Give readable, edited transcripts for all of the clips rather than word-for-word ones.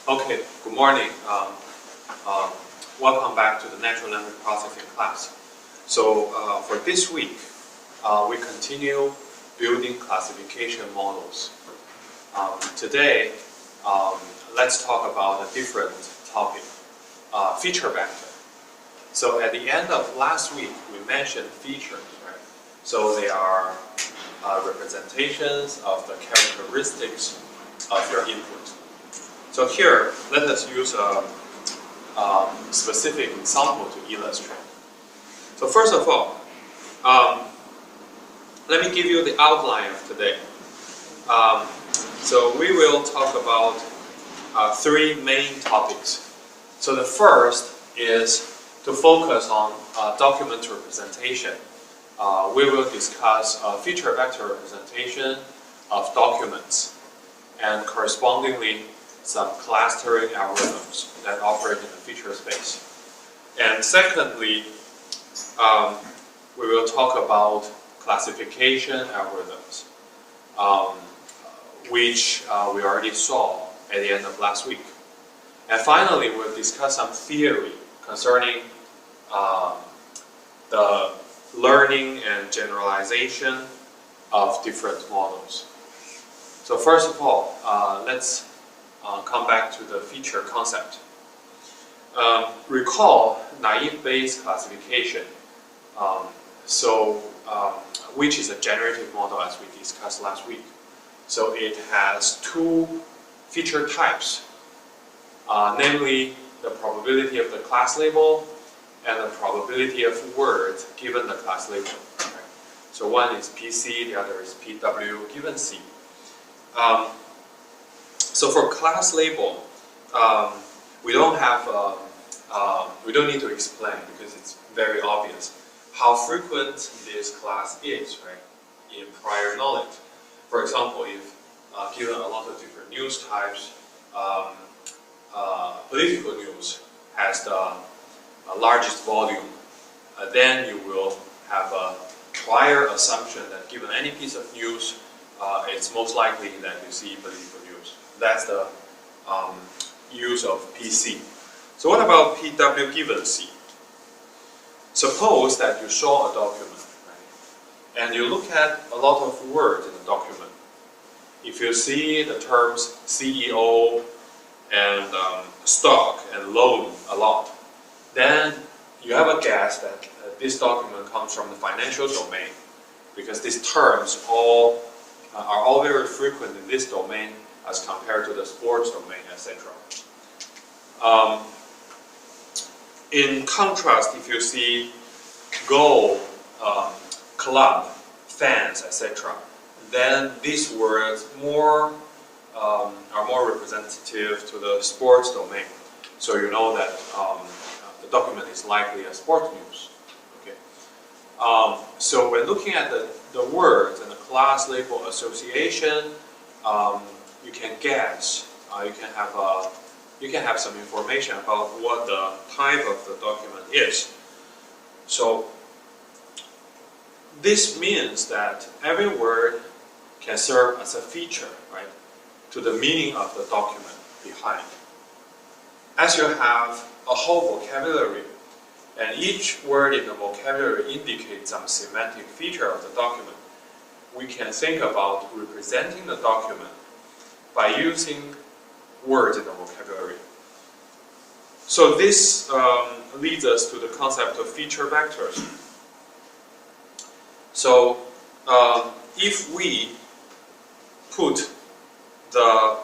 Okay, good morning. Um, Welcome back to the natural language processing class. So for this week, we continue building classification models. Today, let's talk about a different topic, feature vector. So at the end of last week, we mentioned features, right? So they are representations of the characteristics of your input. So here, let us use a specific example to illustrate. So first of all, let me give you the outline of today. So we will talk about three main topics. So the first is to focus on document representation. We will discuss feature vector representation of documents and correspondingly some clustering algorithms that operate in the feature space. And secondly, we will talk about classification algorithms, which we already saw at the end of last week. And finally, we'll discuss some theory concerning the learning and generalization of different models. So first of all, let's come back to the feature concept. Recall naive Bayes classification, which is a generative model as we discussed last week. So it has two feature types, namely the probability of the class label and the probability of words given the class label. Right? So one is PC, the other is PW given C. So for class label, we don't need to explain because it's very obvious how frequent this class is, right? In prior knowledge. For example, if given a lot of different news types, political news has the largest volume, then you will have a prior assumption that given any piece of news, it's most likely that you see political news. That's the use of PC. So what about PW given C? Suppose that you saw a document, right? And you look at a lot of words in the document. If you see the terms CEO and stock and loan a lot, then you have a guess that this document comes from the financial domain, because these terms are all very frequent in this domain as compared to the sports domain, etc. In contrast, if you see goal, club, fans, etc., then these words are more representative to the sports domain. So you know that the document is likely a sports news. Okay. So when looking at the words and the class label association, you can guess. You can have some information about what the type of the document is. So this means that every word can serve as a feature, right, to the meaning of the document behind. As you have a whole vocabulary, and each word in the vocabulary indicates some semantic feature of the document, we can think about representing the document by using words in the vocabulary. So this leads us to the concept of feature vectors. So if we put the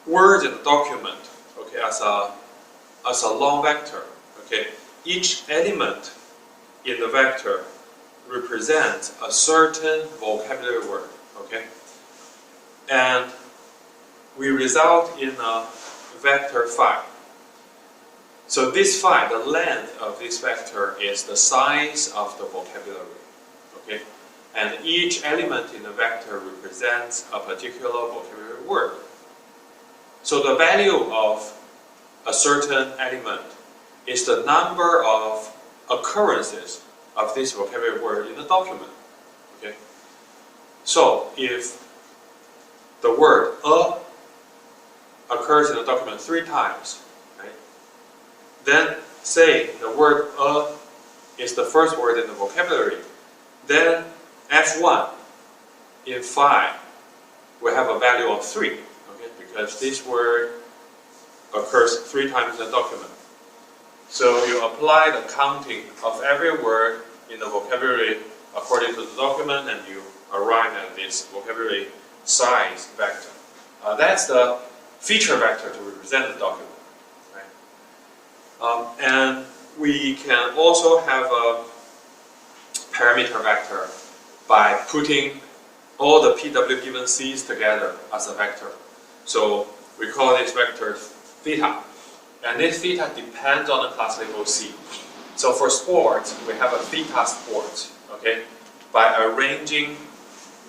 words in the document, okay, as a long vector, okay, each element in the vector represents a certain vocabulary word, okay, and we result in a vector phi. So this phi, the length of this vector, is the size of the vocabulary, okay, and each element in the vector represents a particular vocabulary word. So the value of a certain element is the number of occurrences of this vocabulary word in the document. Okay? So if the word a occurs in the document 3 times, right? Then say the word is the first word in the vocabulary, then F1 in phi will have a value of 3, okay? Because this word occurs 3 times in the document. So you apply the counting of every word in the vocabulary according to the document, and you arrive at this vocabulary size vector. That's the feature vector to represent the document, right? And we can also have a parameter vector by putting all the PW given C's together as a vector. So we call this vector theta. And this theta depends on the class label C. So for sports, we have a theta sport, okay? By arranging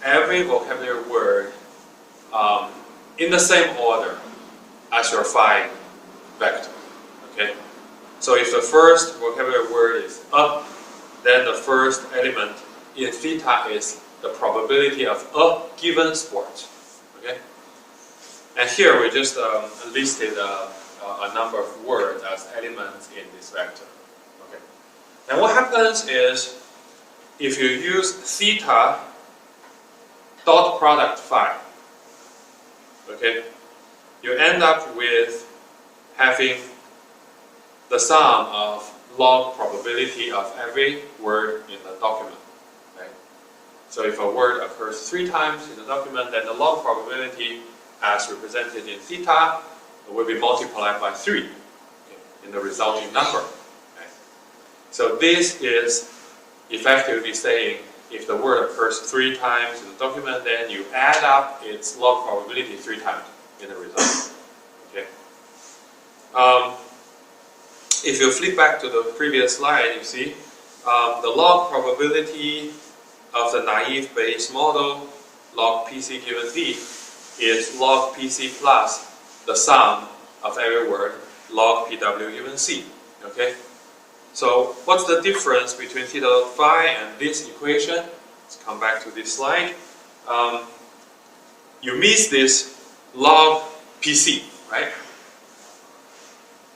every vocabulary word in the same order as your phi vector, okay? So if the first vocabulary word is up, then the first element in theta is the probability of a given sport, okay? And here we just listed a number of words as elements in this vector, okay? And what happens is, if you use theta dot product phi, okay, you end up with having the sum of log probability of every word in the document, right? So if a word occurs 3 times in the document, then the log probability as represented in theta will be multiplied by 3, okay, in the resulting number. Okay? So this is effectively saying if the word occurs 3 times in the document, then you add up its log probability 3 times in the result. Okay. If you flip back to the previous slide, you see the log probability of the naive Bayes model, log PC given D, is log PC plus the sum of every word, log PW given C. Okay? So what's the difference between theta dot phi and this equation? Let's come back to this slide. You miss this log PC, right?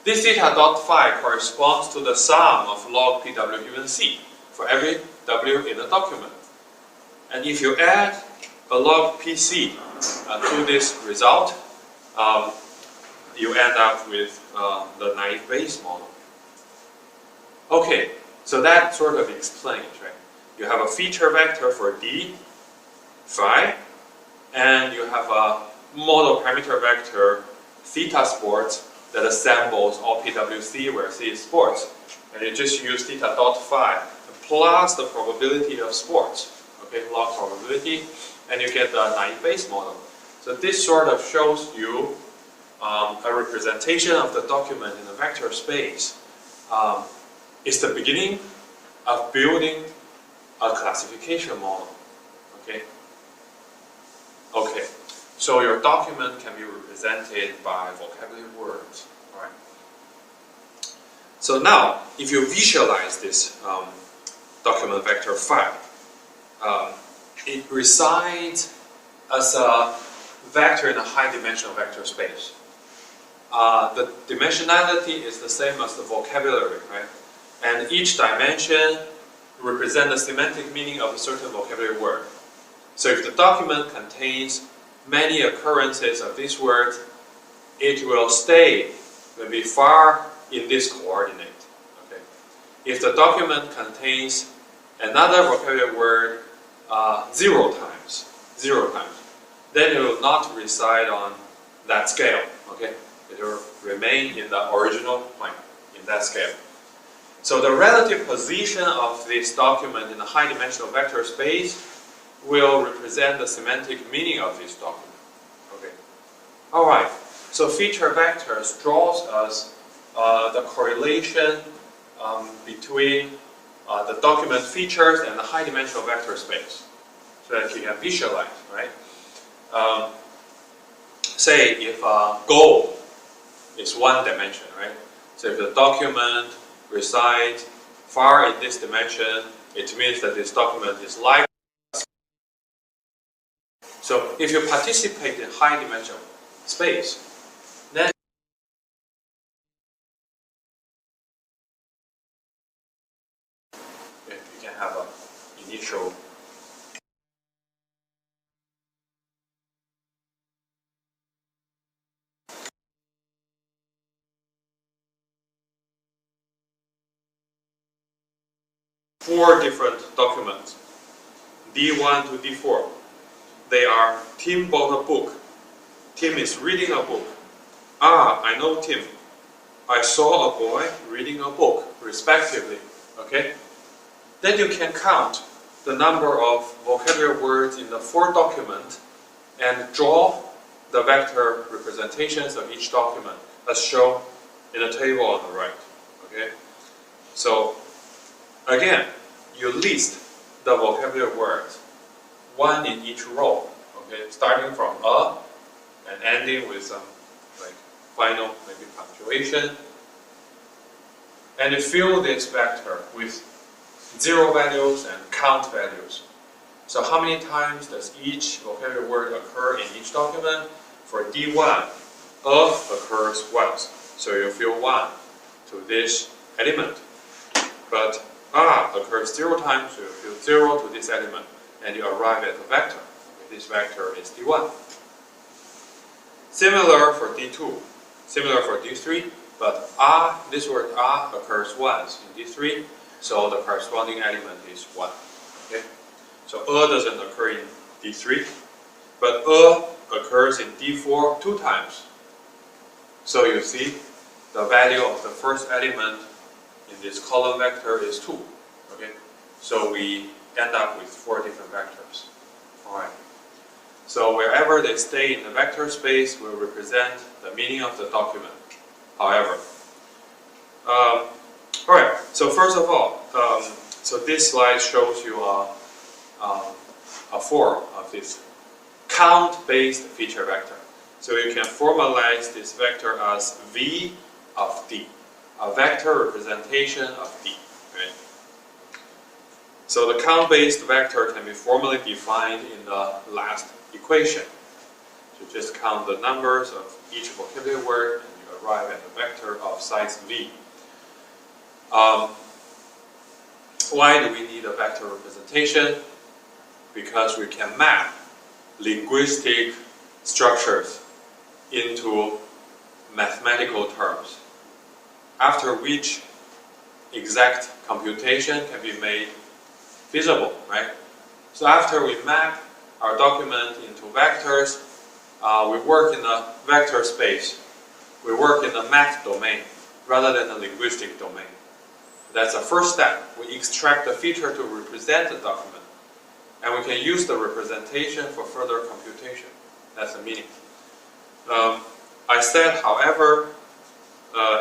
This theta dot phi corresponds to the sum of log PW given C for every W in the document. And if you add a log PC to this result, you end up with the naive Bayes model. Okay, so that sort of explains, right? You have a feature vector for D, phi, and you have a model parameter vector, theta sports, that assembles all PWC where C is sports. And you just use theta dot phi plus the probability of sports, okay, log probability, and you get the naive Bayes model. So this sort of shows you a representation of the document in a vector space. It's the beginning of building a classification model, okay? Okay, so your document can be represented by vocabulary words, all right? So now, if you visualize this document vector phi, it resides as a vector in a high-dimensional vector space. The dimensionality is the same as the vocabulary, right? And each dimension represents the semantic meaning of a certain vocabulary word. So if the document contains many occurrences of this word, it will stay maybe far in this coordinate. Okay? If the document contains another vocabulary word 0 times, then it will not reside on that scale. Okay? It will remain in the original point, in that scale. So the relative position of this document in the high-dimensional vector space will represent the semantic meaning of this document. Okay. All right. So feature vectors draws us the correlation between the document features and the high-dimensional vector space, so that you can visualize, right? Say if goal is 1 dimension, right? So if the document resides far in this dimension, it means that this document is like. So if you participate in high-dimensional space, 4 different documents, D1 to D4. They are Tim bought a book. Tim is reading a book. Ah, I know Tim. I saw a boy reading a book, respectively. Okay? Then you can count the number of vocabulary words in the 4 documents and draw the vector representations of each document as shown in the table on the right. Okay? So, again, you list the vocabulary words, 1 in each row. Okay? Starting from a and ending with some like final maybe punctuation. And you fill this vector with 0 values and count values. So how many times does each vocabulary word occur in each document? For D1, occurs once. So you fill 1 to this element. But occurs 0 times, so you fill 0 to this element. And you arrive at the vector. This vector is D1. Similar for D2, similar for D3, but this word occurs once in D3, so the corresponding element is 1. Okay? So doesn't occur in D3, but occurs in D4 2 times. So you see the value of the first element in this column vector is 2. Okay? So we end up with 4 different vectors. Alright. So wherever they stay in the vector space will represent the meaning of the document. However, alright, so first of all, so this slide shows you a form of this count-based feature vector. So you can formalize this vector as V of D, a vector representation of D. Right? So the count-based vector can be formally defined in the last equation. So just count the numbers of each vocabulary word and you arrive at a vector of size V. Why do we need a vector representation? Because we can map linguistic structures into mathematical terms, after which exact computation can be made feasible, right? So after we map our document into vectors, we work in a vector space. We work in the math domain rather than the linguistic domain. That's the first step. We extract the feature to represent the document. And we can use the representation for further computation. That's the meaning. I said, however,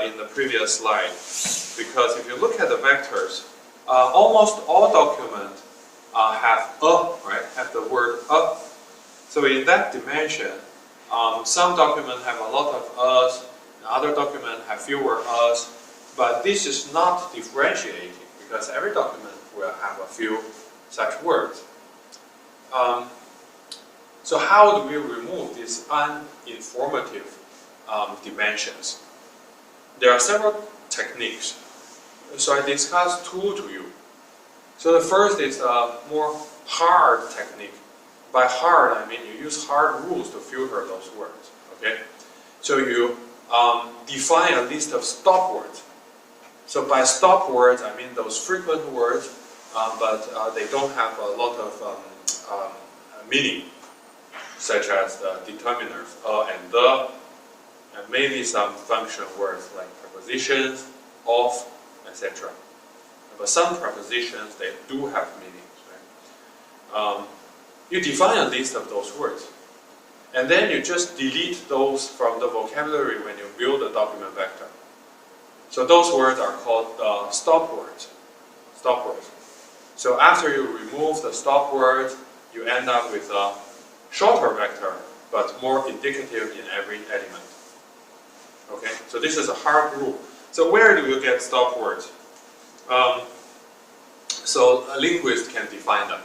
in the previous slide, because if you look at the vectors, almost all documents have right? Have the word a. So in that dimension, some documents have a lot of us, other documents have fewer us, but this is not differentiating because every document will have a few such words. So how do we remove these uninformative dimensions? There are several techniques. So I discussed 2 to you. So the first is a more hard technique. By hard, I mean you use hard rules to filter those words. Okay? So you define a list of stop words. So by stop words, I mean those frequent words, but they don't have a lot of meaning, such as the determiners and the, and maybe some function words like prepositions, of, etc. But some prepositions, they do have meanings. Right? You define a list of those words, and then you just delete those from the vocabulary when you build a document vector. So those words are called stop words. Stop words. So after you remove the stop words, you end up with a shorter vector, but more indicative in every element. Okay, so this is a hard rule. So where do you get stop words? So a linguist can define them.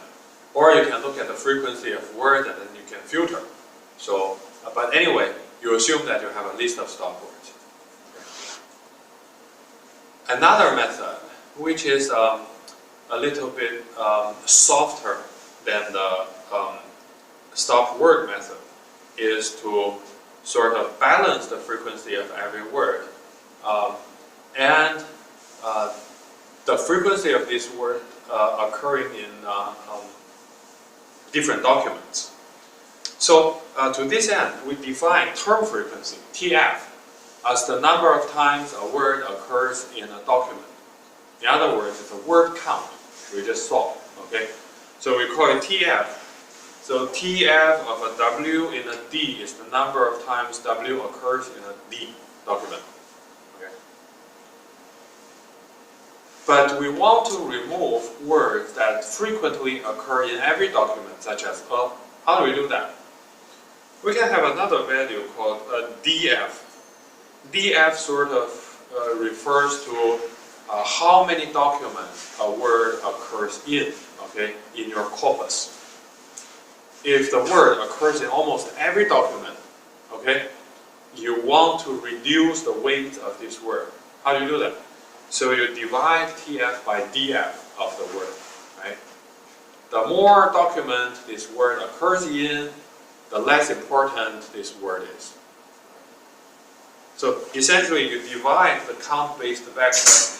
Or you can look at the frequency of words and then you can filter. So, but anyway, you assume that you have a list of stop words. Okay. Another method, which is a little bit softer than the stop word method, is to sort of balance the frequency of every word. And the frequency of this word occurring in different documents. So to this end, we define term frequency, TF, as the number of times a word occurs in a document. In other words, it's a word count we just saw. Okay, so we call it TF. So TF of a W in a D is the number of times W occurs in a D document. Okay. But we want to remove words that frequently occur in every document, such as a. How do we do that? We can have another value called a DF. DF sort of refers to how many documents a word occurs in, okay, in your corpus. If the word occurs in almost every document, okay, you want to reduce the weight of this word. How do you do that? So you divide TF by DF of the word, right? The more document this word occurs in, the less important this word is. So essentially, you divide the count-based vector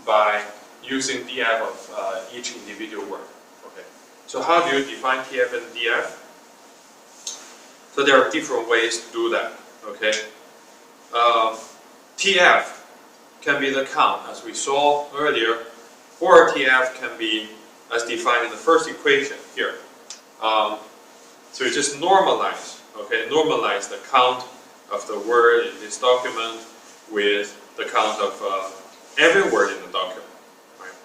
by using DF of each individual word. Okay. So how do you define TF and DF? So there are different ways to do that. Okay. TF can be the count, as we saw earlier, or TF can be as defined in the first equation here. So you just normalize, okay, normalize the count of the word in this document with the count of every word in the document. Right?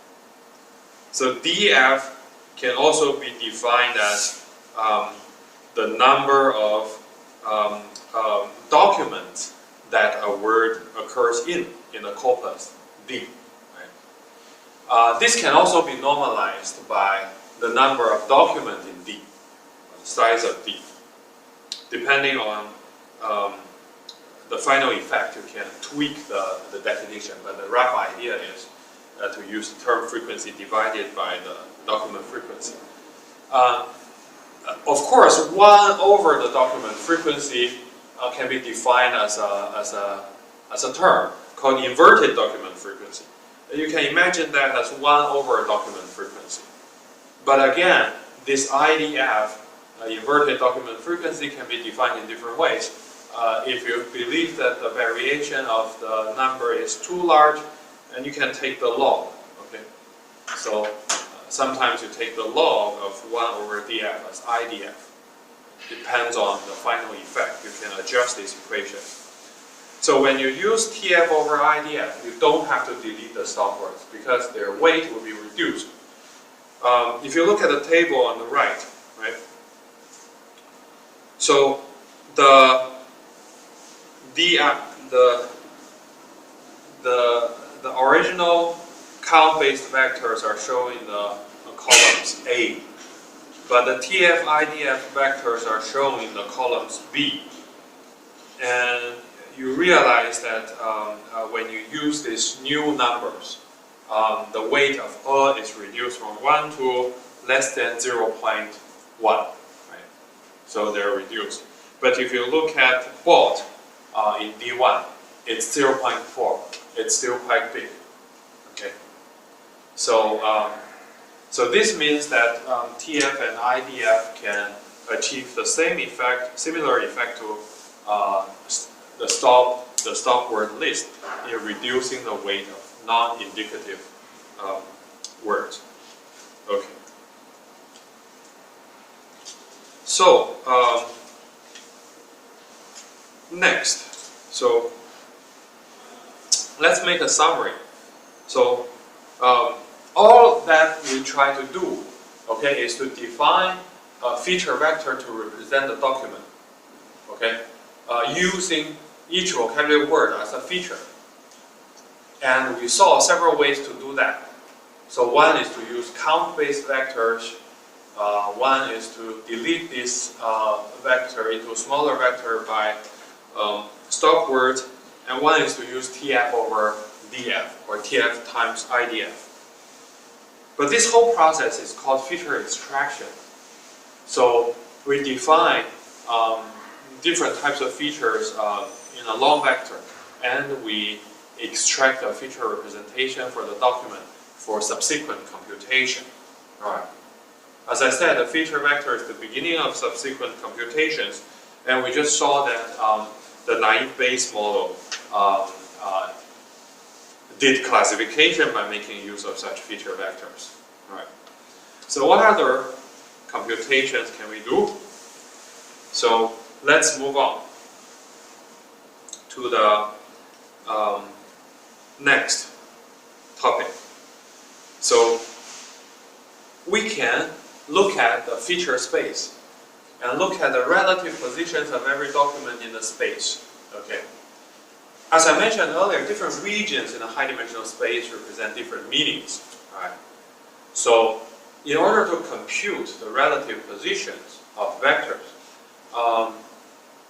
So DF can also be defined as the number of documents that a word occurs in a corpus D. Right? This can also be normalized by the number of documents in D, the size of D. Depending on the final effect, you can tweak the definition, but the rough idea is to use the term frequency divided by the document frequency. Of course, 1 over the document frequency can be defined as a term called inverted document frequency. You can imagine that as 1 over document frequency. But again, this IDF, inverted document frequency, can be defined in different ways. If you believe that the variation of the number is too large, and you can take the log. Okay, so sometimes you take the log of 1 over DF as IDF. Depends on the final effect. You can adjust this equation. So when you use TF over IDF, you don't have to delete the stop words because their weight will be reduced. If you look at the table on the right, so the original count-based vectors are shown in the columns A, but the TF IDF vectors are shown in the columns B. And you realize that when you use these new numbers, the weight of is reduced from 1 to less than 0.1. So they're reduced. But if you look at bot in D1, it's 0.4. It's still quite big. Okay. So so this means that TF and IDF can achieve the same effect, similar effect to the stop word list in reducing the weight of non-indicative words. Okay. So next, so let's make a summary. So all that we try to do, okay, is to define a feature vector to represent the document, okay, using each vocabulary word as a feature. And we saw several ways to do that. So one is to use count-based vectors. One is to delete this vector into a smaller vector by stop words, and one is to use TF over DF, or TF times IDF. But this whole process is called feature extraction. So we define different types of features in a long vector, and we extract a feature representation for the document for subsequent computation. Right. As I said, the feature vector is the beginning of subsequent computations, and we just saw that the naive Bayes model did classification by making use of such feature vectors. Right. So what other computations can we do? So let's move on to the next topic. So we can look at the feature space and look at the relative positions of every document in the space. Okay. As I mentioned earlier, different regions in a high-dimensional space represent different meanings. Right? So in order to compute the relative positions of vectors,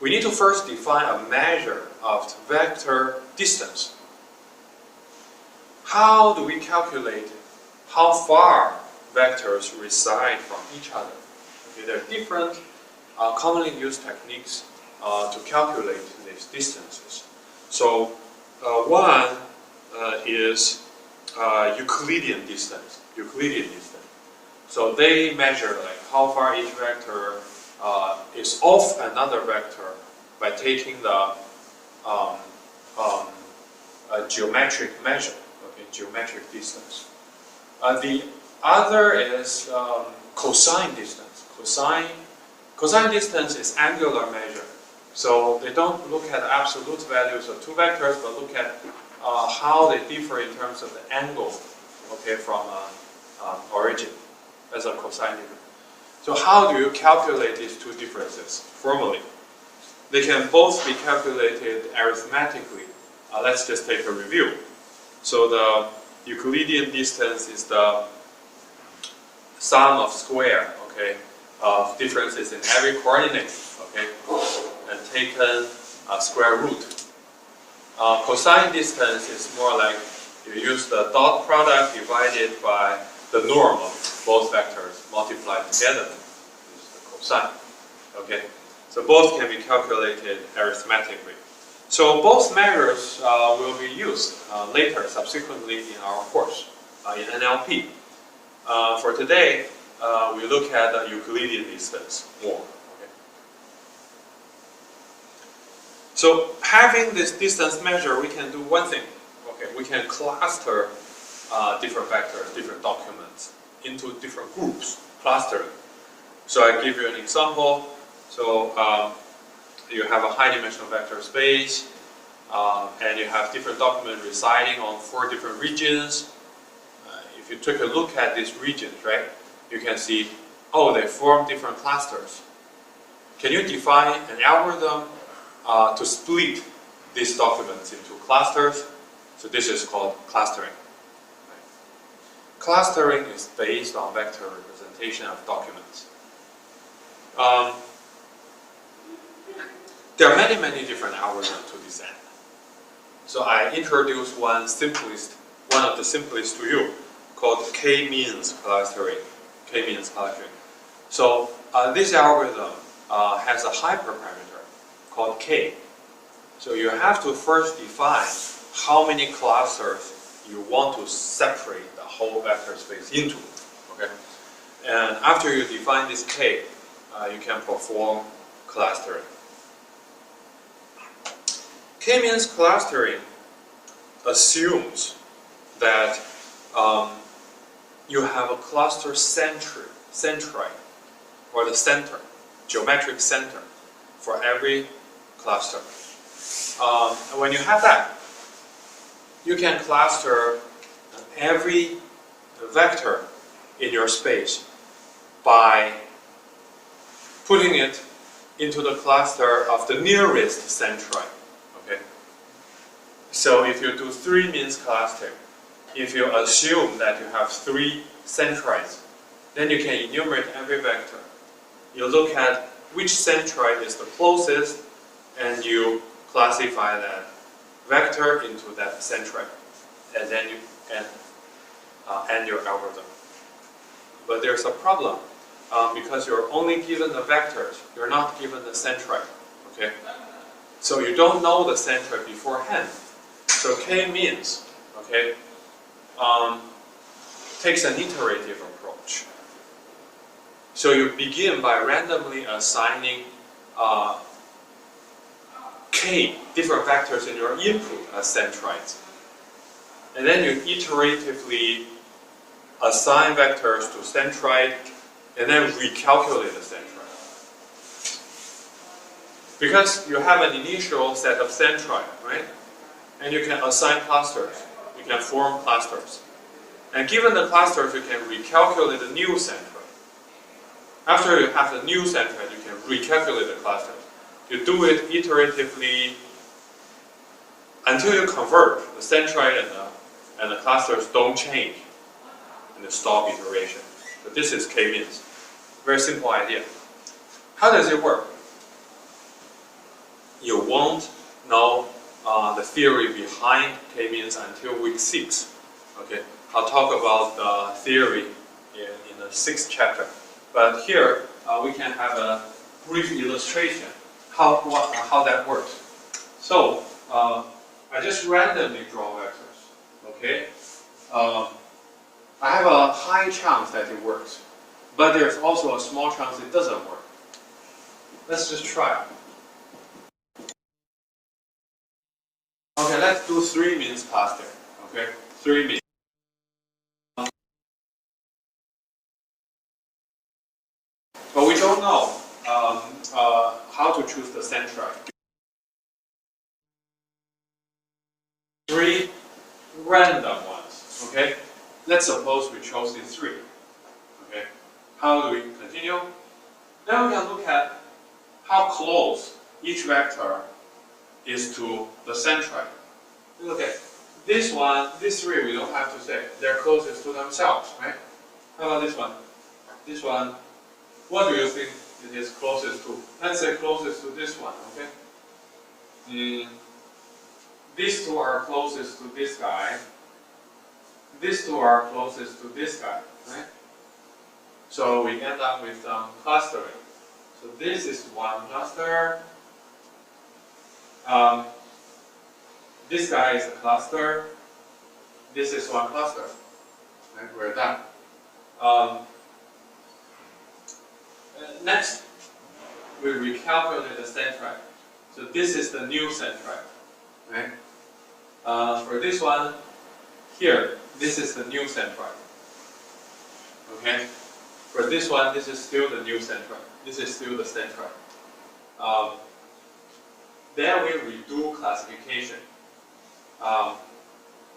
we need to first define a measure of vector distance. How do we calculate how far vectors reside from each other? Okay, there are different commonly used techniques to calculate these distances. So one is Euclidean distance. So they measure like how far each vector is off another vector by taking the geometric measure, okay, geometric distance. The other is cosine distance. Cosine distance is angular measure. So they don't look at absolute values of two vectors, but look at how they differ in terms of the angle, okay, from origin as a cosine difference. So how do you calculate these two differences formally? They can both be calculated arithmetically. Let's just take a review. So the Euclidean distance is the sum of square, okay, of differences in every coordinate, okay, and taken square root. Cosine distance is more like you use the dot product divided by the norm of both vectors multiplied together. This is the cosine. Okay, so both can be calculated arithmetically. So both measures will be used later, subsequently in our course in NLP. For today, we look at the Euclidean distance more. Okay. So having this distance measure, we can do one thing. Okay, we can cluster different vectors, different documents into different groups, clustering. So I give you an example. So you have a high-dimensional vector space, and you have different documents residing on 4 different regions. If you take a look at these regions, right, you can see, oh, they form different clusters. Can you define an algorithm to split these documents into clusters? So this is called clustering. Right. Clustering is based on vector representation of documents. There are many different algorithms to this end. So I introduced one of the simplest to you, called k-means clustering. So this algorithm has a hyperparameter called k. So you have to first define how many clusters you want to separate the whole vector space into. Okay, and after you define this k, you can perform clustering. K-means clustering assumes that you have a cluster centroid, or the center, geometric center, for every cluster. And when you have that, you can cluster every vector in your space by putting it into the cluster of the nearest centroid. Okay. So if you do 3-means clustering, if you assume that you have 3 centroids, then you can enumerate every vector. You look at which centroid is the closest, and you classify that vector into that centroid, and then you can end your algorithm. But there's a problem, because you're only given the vectors, you're not given the centroid. Okay, so you don't know the centroid beforehand. So k-means, okay, takes an iterative approach. So you begin by randomly assigning k different vectors in your input as centroids. And then you iteratively assign vectors to centroid and then recalculate the centroid. Because you have an initial set of centroid, right? And you can assign clusters. You can form clusters. And given the clusters, you can recalculate the new centroid. After you have the new centroid, you can recalculate the clusters. You do it iteratively until you convert the centroid and the clusters don't change and you stop iteration. So this is k-means. Very simple idea. How does it work? You won't know the theory behind k-means until week 6. Okay, I'll talk about the theory in the 6th chapter. But here we can have a brief illustration how that works. So I just randomly draw vectors. Okay, I have a high chance that it works, but there's also a small chance it doesn't work. Let's just try. Okay, let's do 3 means cluster. Okay, 3 means. But we don't know how to choose the centroid. 3 random ones. Okay, let's suppose we chose these 3. Okay, how do we continue? Then we can look at how close each vector is to the centroid. Look at this one, these 3 we don't have to say. They're closest to themselves, right? How about this one? This one, what do you think it is closest to? Let's say closest to this one, okay? These 2 are closest to this guy. These 2 are closest to this guy, right? So we end up with clustering. So this is one cluster. This guy is a cluster. This is one cluster. Right, we're done. Next, we recalculate the centroid. So this is the new centroid. Right? For this one, here, this is the new centroid. Okay? For this one, this is still the new centroid. This is still the centroid. Then we redo classification.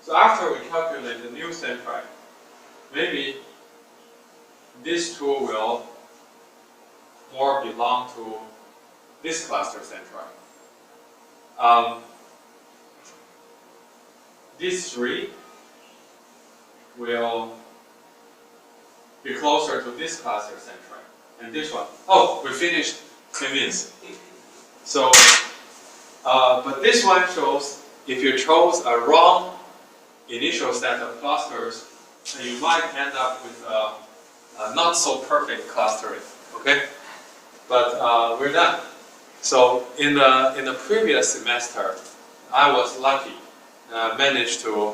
So after we calculate the new centroid, maybe these 2 will more belong to this cluster centroid. These 3 will be closer to this cluster centroid. And this one. Oh, we finished k-means. So, but this one shows if you chose a wrong initial set of clusters, then you might end up with a not so perfect clustering. Okay, but we're done. So in the previous semester, I was lucky, managed to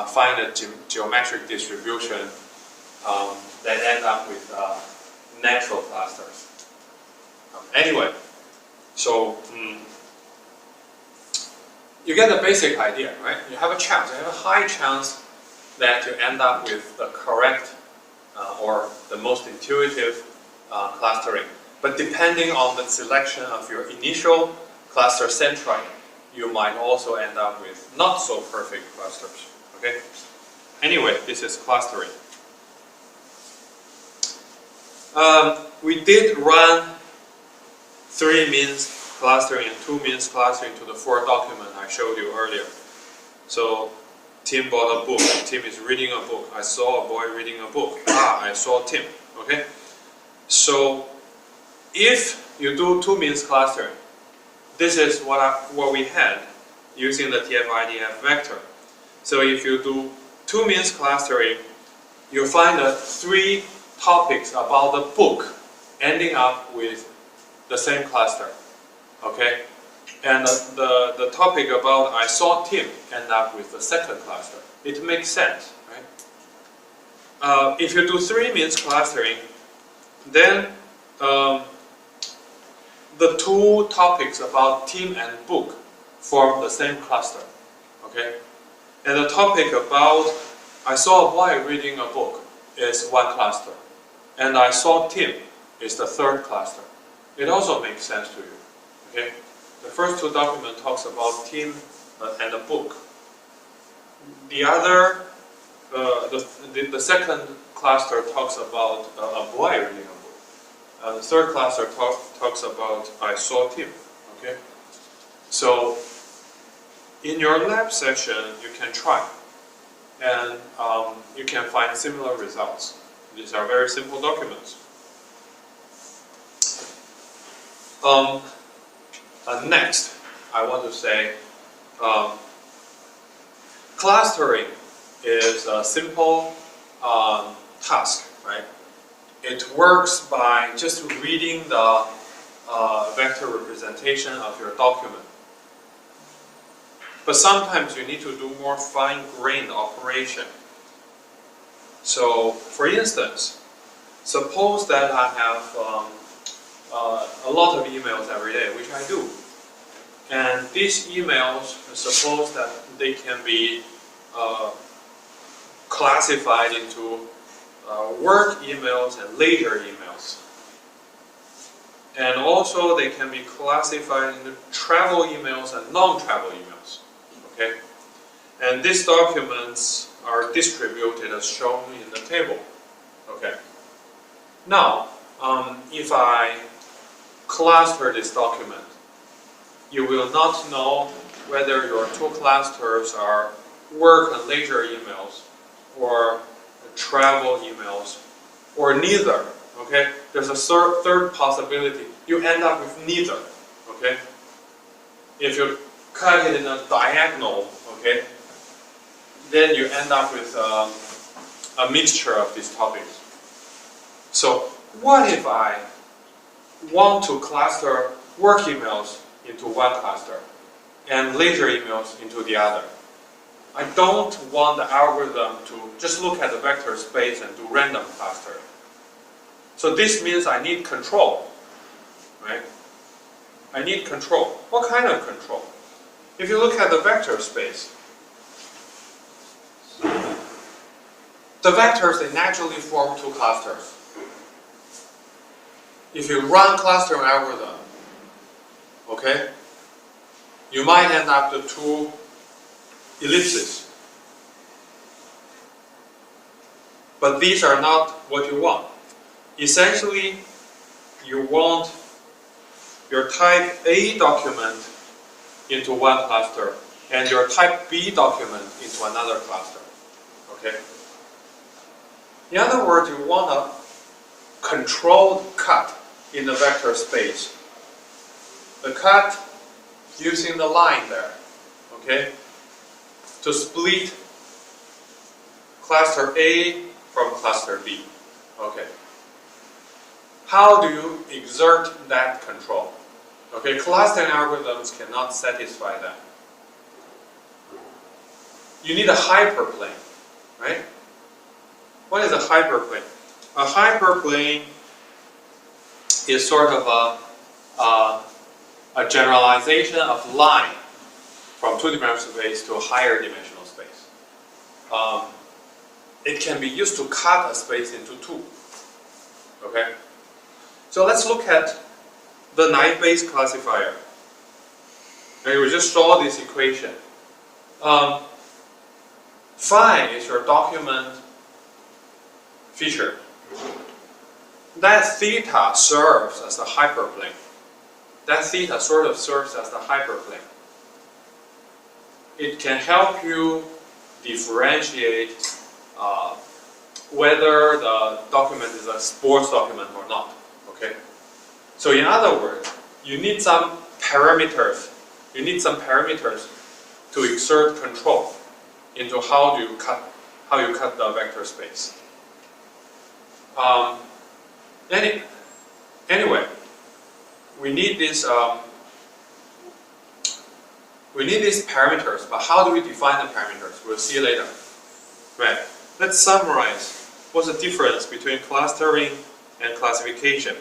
find a geometric distribution that end up with natural clusters. Anyway, so you get the basic idea, right? You have a chance, you have a high chance that you end up with the correct or the most intuitive clustering. But depending on the selection of your initial cluster centroid, you might also end up with not so perfect clusters. Okay? Anyway, this is clustering. We did run 3 means clustering and 2 means clustering to the 4 document I showed you earlier. So Tim bought a book. Tim is reading a book. I saw a boy reading a book. I saw Tim. Okay? So if you do 2 means clustering, this is what we had using the TF-IDF vector. So if you do 2 means clustering, you find the 3 topics about the book ending up with the same cluster. Okay? And the topic about I saw Tim end up with the second cluster. It makes sense, right? if you do 3 means clustering, then the 2 topics about team and book form the same cluster. Okay, and the topic about I saw a boy reading a book is 1 cluster, and I saw team is the 3rd cluster. It also makes sense to you. Okay, the first 2 documents talks about team and a book. The other, the second cluster talks about a boy reading a book. The third cluster talks about I saw team. Okay, so in your lab session you can try, and you can find similar results. These are very simple documents. Next, I want to say clustering is a simple task, right? It works by just reading the vector representation of your document. But sometimes you need to do more fine-grained operation. So, for instance, suppose that I have a lot of emails every day, which I do. And these emails, suppose that they can be classified into work emails and leisure emails. And also they can be classified into travel emails and non-travel emails. Okay? And these documents are distributed as shown in the table. Okay. Now, if I cluster this document, you will not know whether your 2 clusters are work and leisure emails or travel emails or neither. Okay, there's a third possibility. You end up with neither. Okay, if you cut it in a diagonal, okay, then you end up with a mixture of these topics. So what if I want to cluster work emails into 1 cluster and leisure emails into the other? I don't want the algorithm to just look at the vector space and do random clustering. So this means I need control, right? I need control. What kind of control? If you look at the vector space, the vectors, they naturally form 2 clusters. If you run clustering algorithm, okay, you might end up with 2 ellipses. But these are not what you want. Essentially, you want your type A document into 1 cluster and your type B document into another cluster. Okay? In other words, you want a controlled cut in the vector space. The cut using the line there, okay, to split cluster A from cluster B. Okay. How do you exert that control? Okay, clustering algorithms cannot satisfy that. You need a hyperplane, right? What is a hyperplane? A hyperplane is sort of a generalization of line from 2-dimensional space to a higher dimensional space. It can be used to cut a space into 2. Okay? So let's look at the naive Bayes classifier. And we just saw this equation. Phi is your document feature. That theta serves as the hyperplane. That theta sort of serves as the hyperplane. It can help you differentiate whether the document is a sports document or not. Okay. So in other words, you need some parameters. You need some parameters to exert control into how you cut the vector space. Anyway, we need these parameters, but how do we define the parameters? We'll see later. Right. Let's summarize what's the difference between clustering and classification?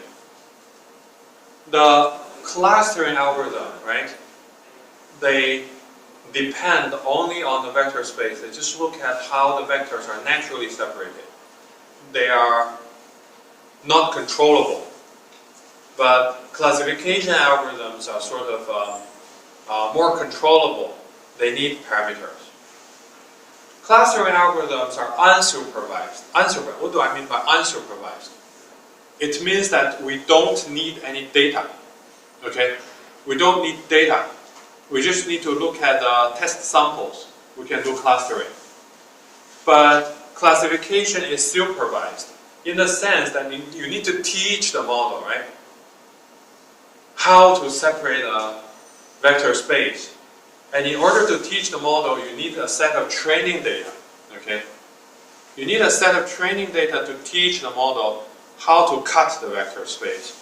The clustering algorithm, right? They depend only on the vector space. They just look at how the vectors are naturally separated. They are not controllable. But classification algorithms are sort of more controllable. They need parameters. Clustering algorithms are unsupervised. Unsupervised. What do I mean by unsupervised? It means that we don't need any data. Okay? We don't need data. We just need to look at the test samples. We can do clustering. But classification is supervised in the sense that you need to teach the model, right? How to separate a vector space. And in order to teach the model, you need a set of training data. Okay? You need a set of training data to teach the model how to cut the vector space,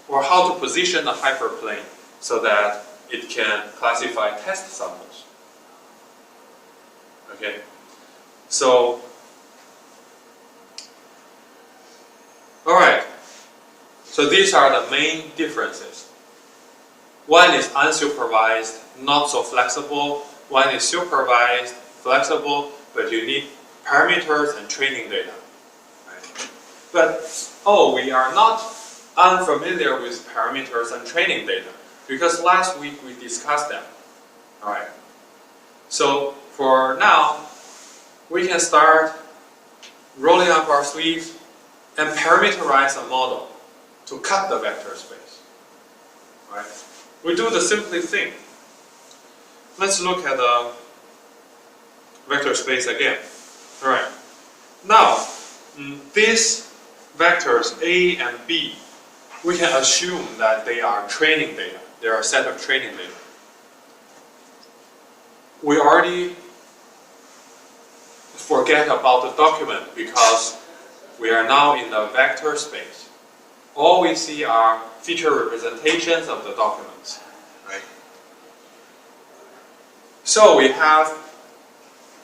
or how to position the hyperplane so that it can classify test samples. Okay? So, alright. So these are the main differences. One is unsupervised, not so flexible. One is supervised, flexible, but you need parameters and training data. Right? But, we are not unfamiliar with parameters and training data, because last week we discussed them. Alright. So, for now, we can start rolling up our sleeves and parameterize a model to cut the vector space. Right? We do the simplest thing. Let's look at the vector space again. Alright. Now, these vectors A and B, we can assume that they are training data. They are a set of training data. We already forget about the document because we are now in the vector space. All we see are feature representations of the documents. Right? So we have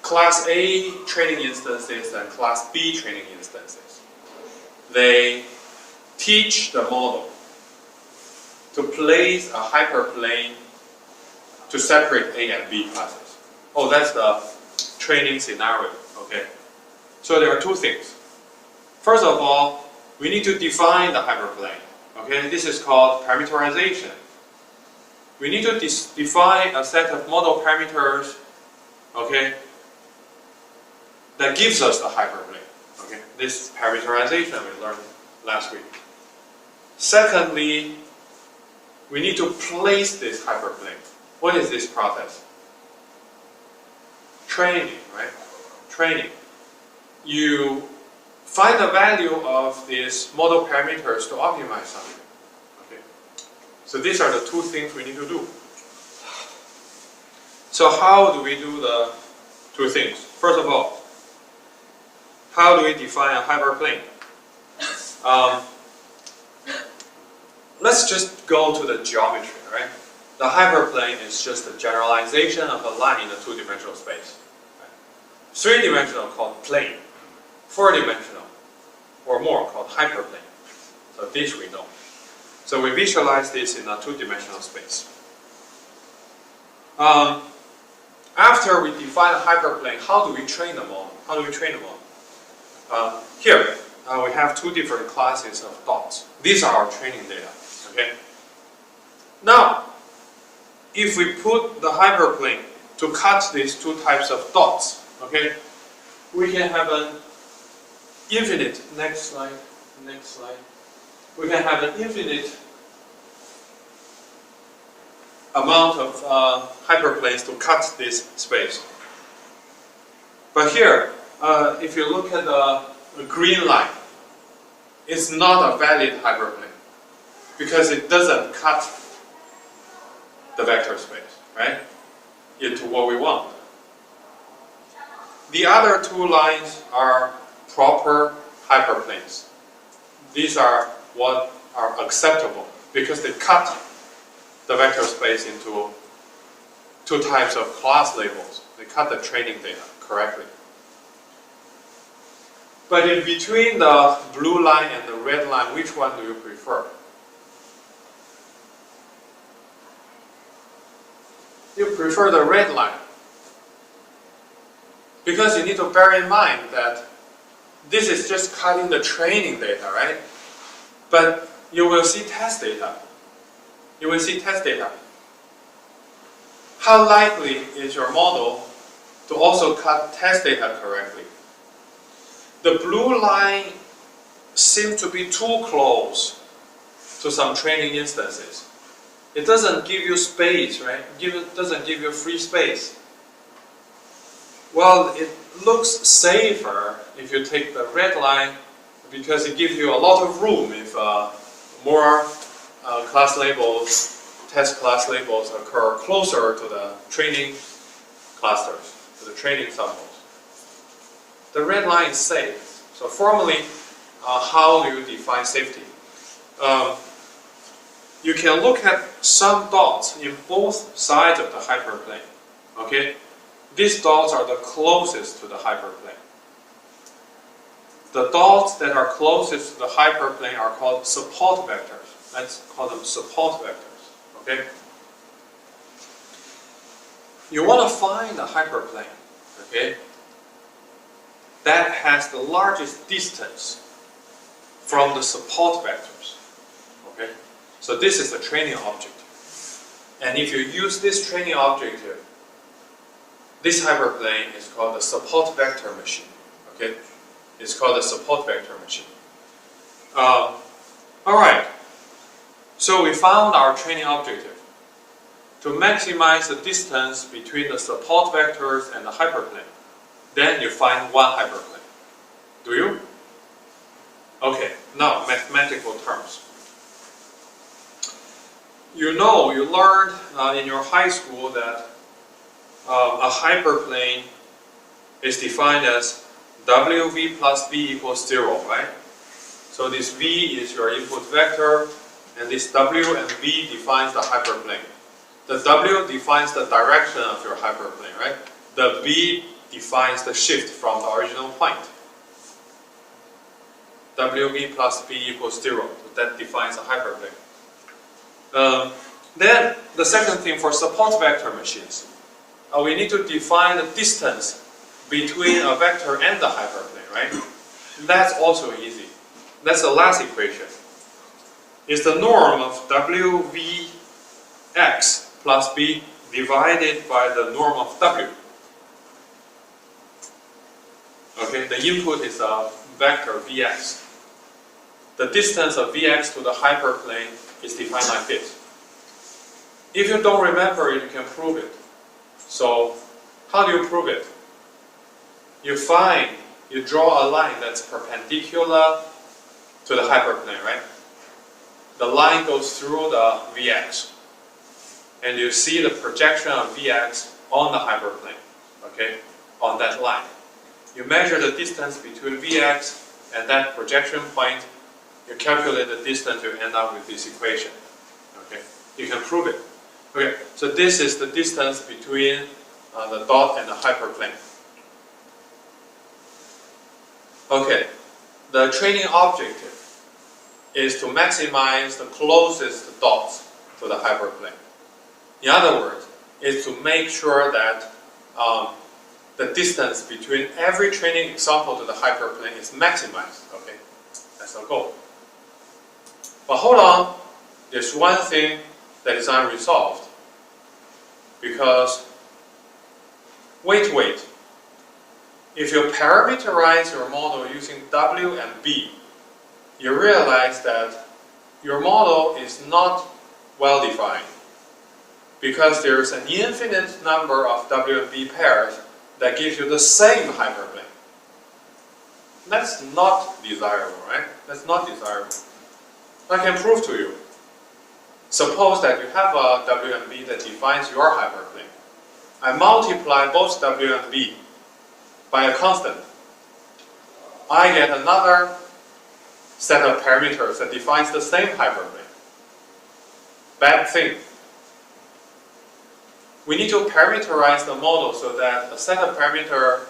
class A training instances and class B training instances. They teach the model to place a hyperplane to separate A and B classes. Oh, that's the training scenario. Okay. So there are two things. First of all, we need to define the hyperplane. Okay, this is called parameterization. We need to define a set of model parameters, okay, that gives us the hyperplane. Okay, this parameterization we learned last week. Secondly, we need to place this hyperplane. What is this process? Training, right? Training. You find the value of these model parameters to optimize something. Okay. So these are the two things we need to do. So how do we do the two things? First of all, how do we define a hyperplane? Let's just go to the geometry, right? The hyperplane is just a generalization of a line in a two-dimensional space. Right? Three-dimensional called plane. Four-dimensional or more called hyperplane. So this we know. So we visualize this in a two-dimensional space. After we define a hyperplane, how do we train the model? How do we train the model? Here, we have two different classes of dots. These are our training data. Okay. Now, if we put the hyperplane to cut these two types of dots, okay, we can have an infinite. Next slide. We can have an infinite amount of hyperplanes to cut this space. But here, if you look at the green line, it's not a valid hyperplane because it doesn't cut the vector space, right, into what we want. The other two lines are proper hyperplanes. These are what are acceptable because they cut the vector space into two types of class labels. They cut the training data correctly. But in between the blue line and the red line, which one do you prefer? You prefer the red line. Because you need to bear in mind that this is just cutting the training data, right? But you will see test data. You will see test data. How likely is your model to also cut test data correctly? The blue line seems to be too close to some training instances. It doesn't give you space, right? It doesn't give you free space. Well, it looks safer if you take the red line because it gives you a lot of room if more class labels, test class labels occur closer to the training clusters, to the training samples. The red line is safe. So formally, how do you define safety? You can look at some dots in both sides of the hyperplane. Okay? These dots are the closest to the hyperplane. The dots that are closest to the hyperplane are called support vectors. Let's call them support vectors. Okay? You want to find a hyperplane, okay, that has the largest distance from the support vectors. Okay? So this is the training objective. And if you use this training objective, this hyperplane is called the support vector machine. Okay? It's called the support vector machine. Alright. So we found our training objective. To maximize the distance between the support vectors and the hyperplane, then you find one hyperplane. Do you? Okay, now mathematical terms. You know, you learned in your high school that a hyperplane is defined as WV plus V equals 0, right? So this V is your input vector, and this W and V defines the hyperplane. The W defines the direction of your hyperplane, right? The V defines the shift from the original point. WV plus V equals 0. That defines a hyperplane. Then the second thing for support vector machines, we need to define the distance between a vector and the hyperplane, right? That's also easy. That's the last equation. It's the norm of WVX plus B divided by the norm of W. Okay, the input is a vector Vx. The distance of Vx to the hyperplane is defined like this. If you don't remember it, you can prove it. So, how do you prove it? You draw a line that's perpendicular to the hyperplane, right? The line goes through the Vx. And you see the projection of Vx on the hyperplane, okay, on that line. You measure the distance between Vx and that projection point. You calculate the distance, you end up with this equation. Okay, you can prove it. Okay, so this is the distance between the dot and the hyperplane. Okay, the training objective is to maximize the closest dots to the hyperplane. In other words, is to make sure that the distance between every training example to the hyperplane is maximized. Okay, that's our goal. But hold on, there's one thing that is unresolved. Because, wait. If you parameterize your model using W and B, you realize that your model is not well defined. Because there's an infinite number of W and B pairs that gives you the same hyperplane. That's not desirable, right? That's not desirable. I can prove to you. Suppose that you have a W and B that defines your hyperplane. I multiply both W and B by a constant. I get another set of parameters that defines the same hyperplane. Bad thing. We need to parameterize the model so that a set of parameters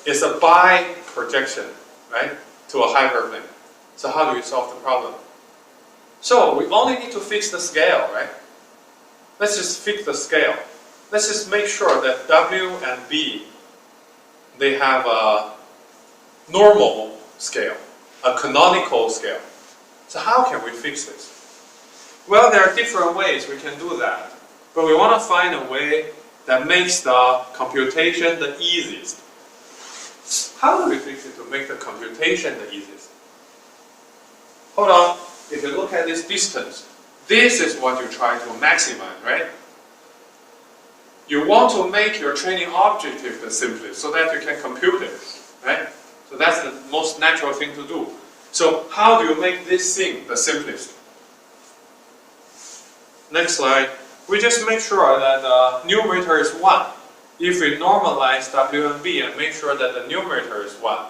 is a projection, right, to a hyperplane. So how do we solve the problem? So we only need to fix the scale, right? Let's just fix the scale. Let's just make sure that W and B, they have a normal scale, a canonical scale. So how can we fix this? Well, there are different ways we can do that. But we want to find a way that makes the computation the easiest. How do we fix it to make the computation the easiest? Hold on. If you look at this distance, this is what you try to maximize, right? You want to make your training objective the simplest so that you can compute it, right? So that's the most natural thing to do. So how do you make this thing the simplest? Next slide. We just make sure that the numerator is 1. If we normalize W and B and make sure that the numerator is 1,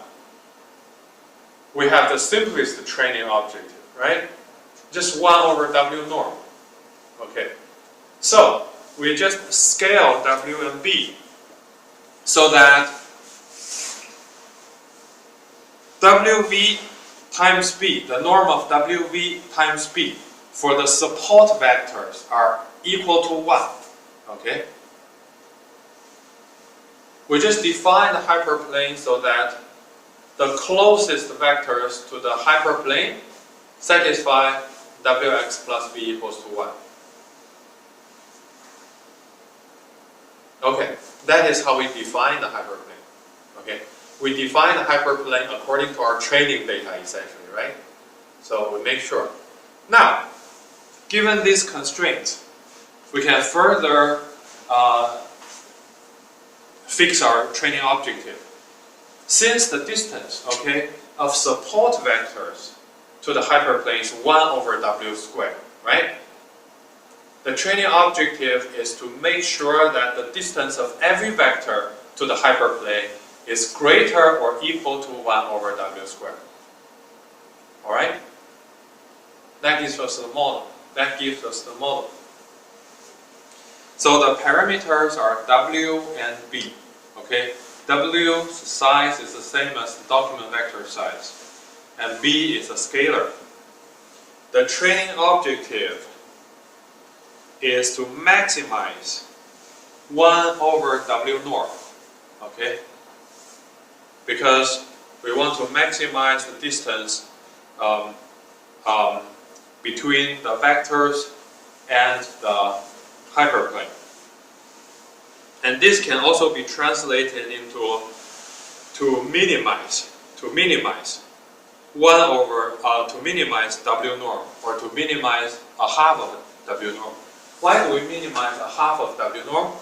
we have the simplest training objective, right? Just 1 over W norm. Okay. So we just scale W and B so that WV times B, the norm of WV times B for the support vectors are equal to 1. Okay? We just define the hyperplane so that the closest vectors to the hyperplane satisfy Wx plus B equals to 1. Okay, that is how we define the hyperplane. Okay, we define the hyperplane according to our training data essentially, right? So we make sure. Now, given these constraints, we can further fix our training objective. Since the distance, okay, of support vectors to the hyperplane is 1 over W squared, right? The training objective is to make sure that the distance of every vector to the hyperplane is greater or equal to 1 over W squared. Alright? That gives us the model. That gives us the model. So the parameters are W and B. Okay? W's size is the same as the document vector size, and B is a scalar. The training objective is to maximize 1 over W norm. Okay? Because we want to maximize the distance between the vectors and the hyperplane. And this can also be translated into to minimize 1 over to minimize W norm, or to minimize a half of W norm. Why do we minimize a half of W norm?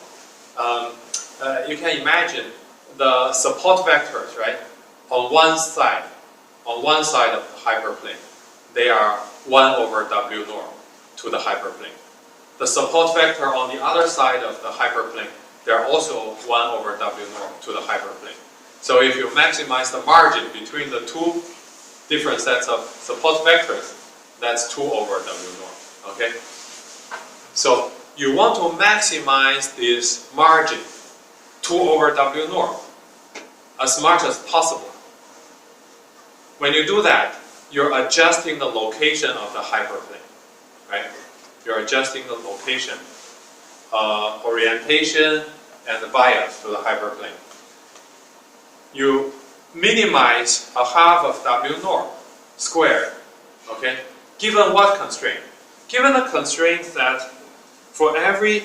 You can imagine the support vectors, right? On one side of the hyperplane, they are 1 over W norm to the hyperplane. The support vector on the other side of the hyperplane, they are also 1 over W norm to the hyperplane. So if you maximize the margin between the two different sets of support vectors, that's 2 over W norm. Okay? So you want to maximize this margin, 2 over W norm, as much as possible. When you do that, you're adjusting the location of the hyperplane, right? You're adjusting the location, orientation, and the bias to the hyperplane. You minimize a half of W norm squared, okay? Given what constraint? Given the constraint that for every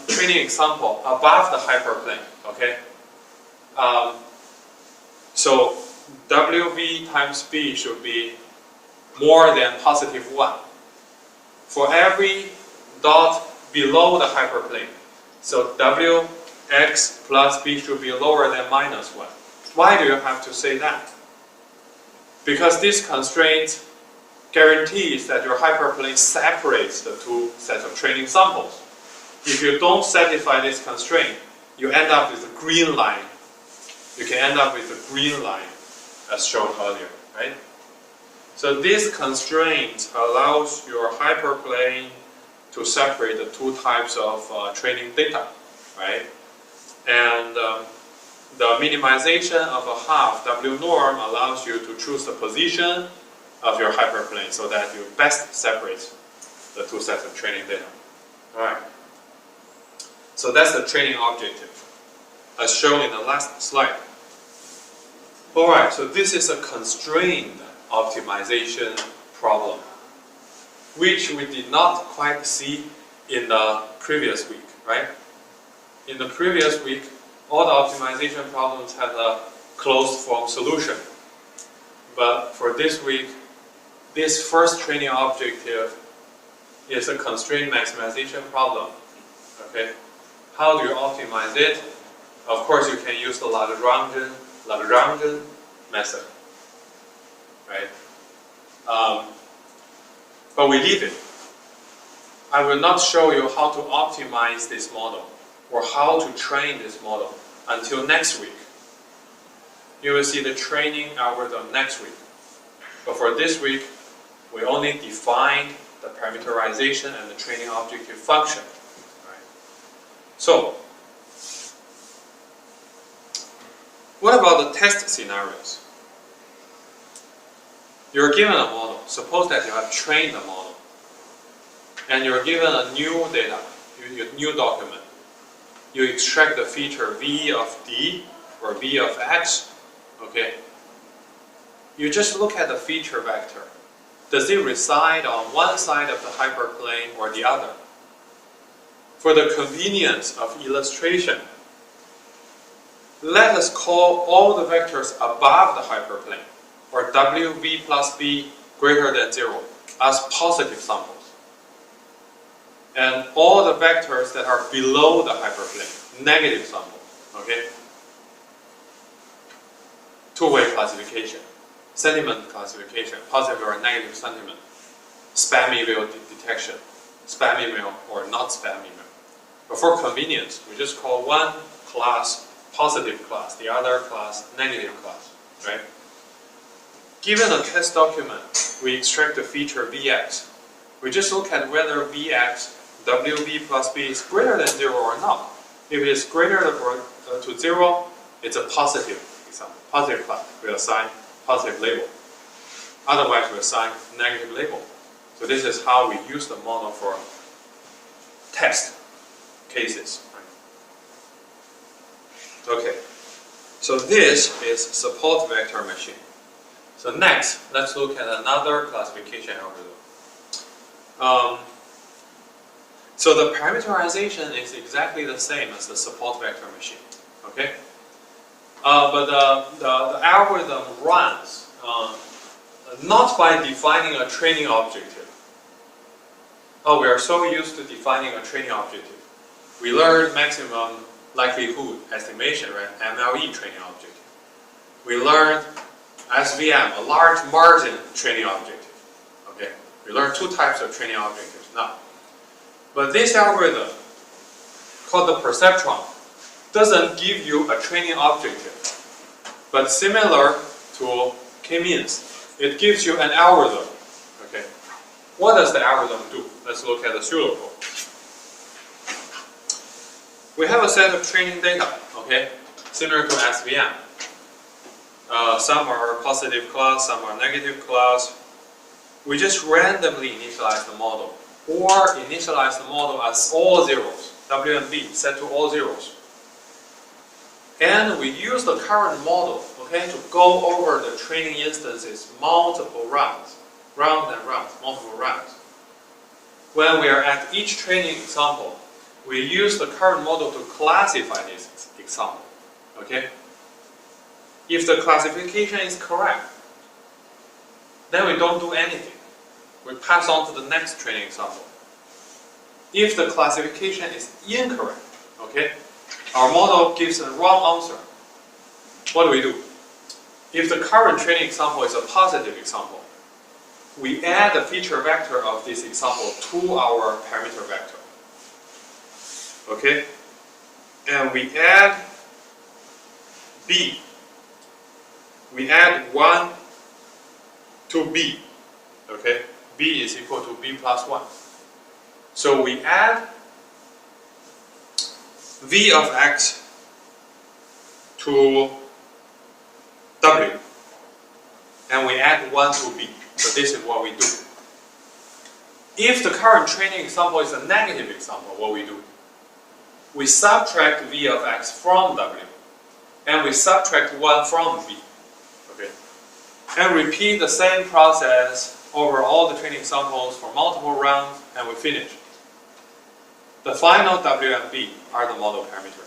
training example above the hyperplane, okay? So WV times B should be more than positive 1. For every dot below the hyperplane, so Wx plus B should be lower than minus 1. Why do you have to say that? Because this constraint guarantees that your hyperplane separates the two sets of training samples. If you don't satisfy this constraint, you end up with a green line. You can end up with a green line as shown earlier, right? So this constraint allows your hyperplane to separate the two types of training data, right? And the minimization of a half W norm allows you to choose the position of your hyperplane so that you best separate the two sets of training data. Alright. So that's the training objective, as shown in the last slide. Alright, so this is a constrained optimization problem, which we did not quite see in the previous week, right? In the previous week, all the optimization problems had a closed form solution. But for this week, this first training objective is a constrained maximization problem. Okay? How do you optimize it? Of course, you can use the Lagrangian method, right? But we leave it. I will not show you how to optimize this model or how to train this model until next week. You will see the training algorithm next week. But for this week, we only defined the parameterization and the training objective function. Right? So, what about the test scenarios? You're given a model. Suppose that you have trained the model. And you're given a new data, a new document. You extract the feature v of d or v of x. Okay. You just look at the feature vector. Does it reside on one side of the hyperplane or the other? For the convenience of illustration, let us call all the vectors above the hyperplane, or wv plus b greater than 0, as positive samples. And all the vectors that are below the hyperplane, negative samples. Okay? Two-way classification, sentiment classification, positive or negative sentiment, spam email detection, spam email or not spam email. But for convenience, we just call one class positive class, the other class negative class, right? Given a test document, we extract the feature Vx. We just look at whether Vx, Wv plus b is greater than 0 or not. If it is greater to 0, it's a positive example, positive class. We assign positive label. Otherwise, we assign negative label. So this is how we use the model for test cases. Okay, so this is support vector machine. So next, let's look at another classification algorithm. So the parameterization is exactly the same as the support vector machine. Okay, but the algorithm runs not by defining a training objective. Oh, we are so used to defining a training objective. We learned maximum likelihood estimation, right? MLE training objective. We learned SVM, a large margin training objective. Okay, we learned two types of training objectives now. But this algorithm, called the perceptron, doesn't give you a training objective, but similar to k-means, it gives you an algorithm. Okay, what does the algorithm do? Let's look at the pseudocode. We have a set of training data, okay, similar to SVM. Some are positive class, some are negative class. We just randomly initialize the model, or initialize the model as all zeros, W and B, set to all zeros. And we use the current model, okay, to go over the training instances multiple rounds, multiple rounds. When we are at each training example, we use the current model to classify this example, okay? If the classification is correct, then we don't do anything. We pass on to the next training example. If the classification is incorrect, okay, our model gives a wrong answer. What do? If the current training example is a positive example, we add the feature vector of this example to our parameter vector. Okay? And we add B. We add 1 to B. Okay? B is equal to B plus 1. So we add V of x to W, and we add 1 to B. So this is what we do. If the current training example is a negative example, what we do? We subtract V of x from W, and we subtract 1 from B. Okay? And repeat the same process over all the training examples for multiple rounds, and we finish. The final W and B are the model parameters.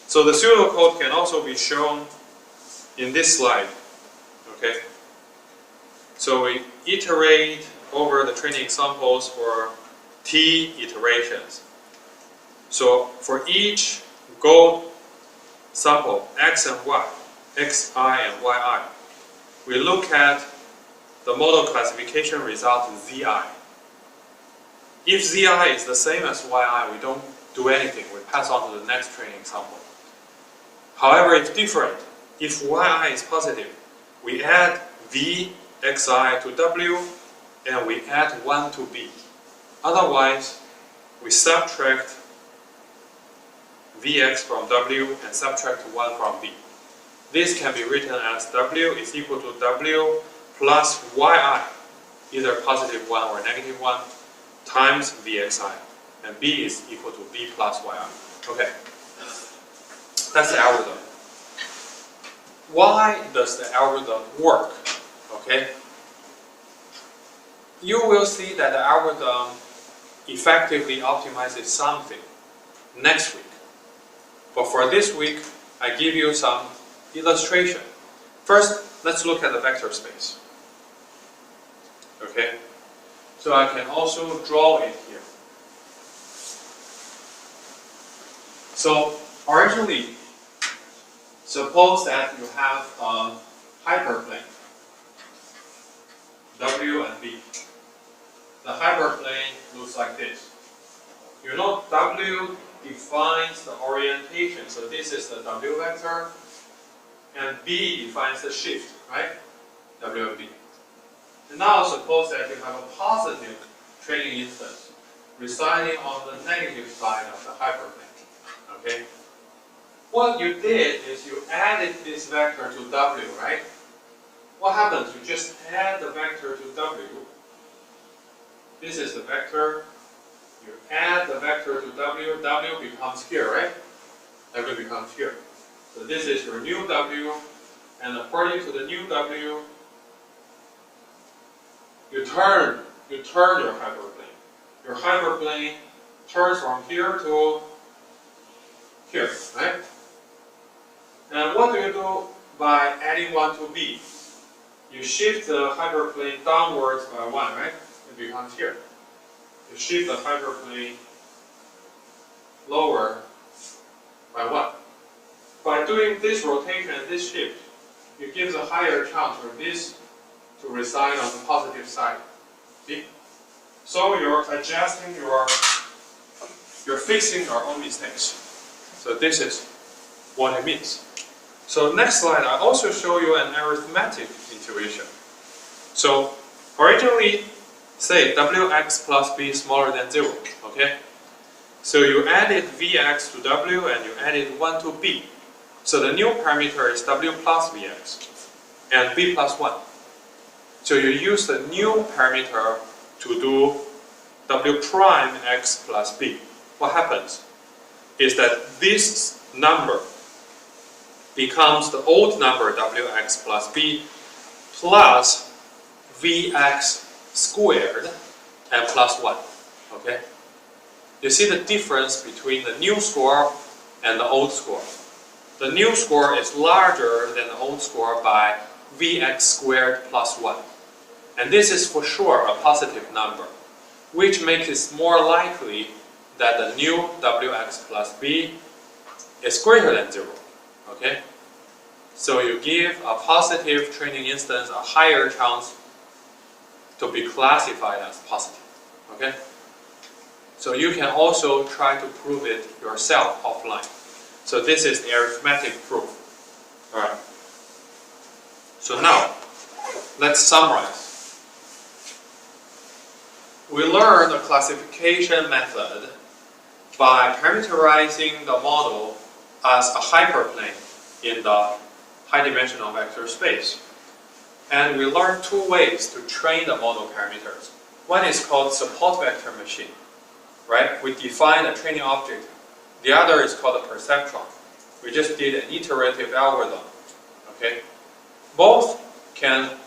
So the pseudocode can also be shown in this slide. Okay? So we iterate over the training examples for T iterations. So for each goal sample x and y, xi and yi, we look at the model classification result zi. If zi is the same as yi, we don't do anything. We pass on to the next training example. However, if different, if yi is positive, we add v xi to w, and we add 1 to b. Otherwise, we subtract vx from w and subtract 1 from b. This can be written as w is equal to w plus yi, either positive 1 or negative 1, times vxi, and b is equal to b plus yi. Okay, that's the algorithm. Why does the algorithm work? Okay, you will see that the algorithm effectively optimizes something next week. But for this week, I give you some illustration. First, let's look at the vector space. Okay, so I can also draw it here. So originally, suppose that you have a hyperplane, W and B. The hyperplane looks like this. You know W defines the orientation, so this is the W vector, and B defines the shift, right? W and B. And now suppose that you have a positive training instance residing on the negative side of the hyperplane, okay? What you did is you added this vector to W, right? What happens? You just add the vector to W. This is the vector. You add the vector to W. W becomes here, right? W becomes here. So this is your new W. And according to the new W, you turn your hyperplane. Your hyperplane turns from here to here, right? And what do you do by adding 1 to B? You shift the hyperplane downwards by 1, right? It becomes here. You shift the hyperplane lower by 1. By doing this rotation and this shift, you give a higher chance for this to reside on the positive side. See? So you're adjusting you're fixing your own mistakes. So this is what it means. So next slide, I also show you an arithmetic intuition. So originally, say wx plus b is smaller than 0, okay? So you added vx to w and you added 1 to b. So the new parameter is w plus vx and b plus 1. So you use the new parameter to do w prime x plus b. What happens is that this number becomes the old number wx plus b plus vx squared and plus 1. Okay? You see the difference between the new score and the old score. The new score is larger than the old score by vx squared plus 1. And this is for sure a positive number, which makes it more likely that the new wx plus b is greater than 0. Okay? So you give a positive training instance a higher chance to be classified as positive. Okay? So you can also try to prove it yourself offline. So this is the arithmetic proof. Alright. So now, let's summarize. We learned a classification method by parameterizing the model as a hyperplane in the high-dimensional vector space. And we learned two ways to train the model parameters. One is called support vector machine, right? We define a training object. The other is called a perceptron. We just did an iterative algorithm, okay? Both can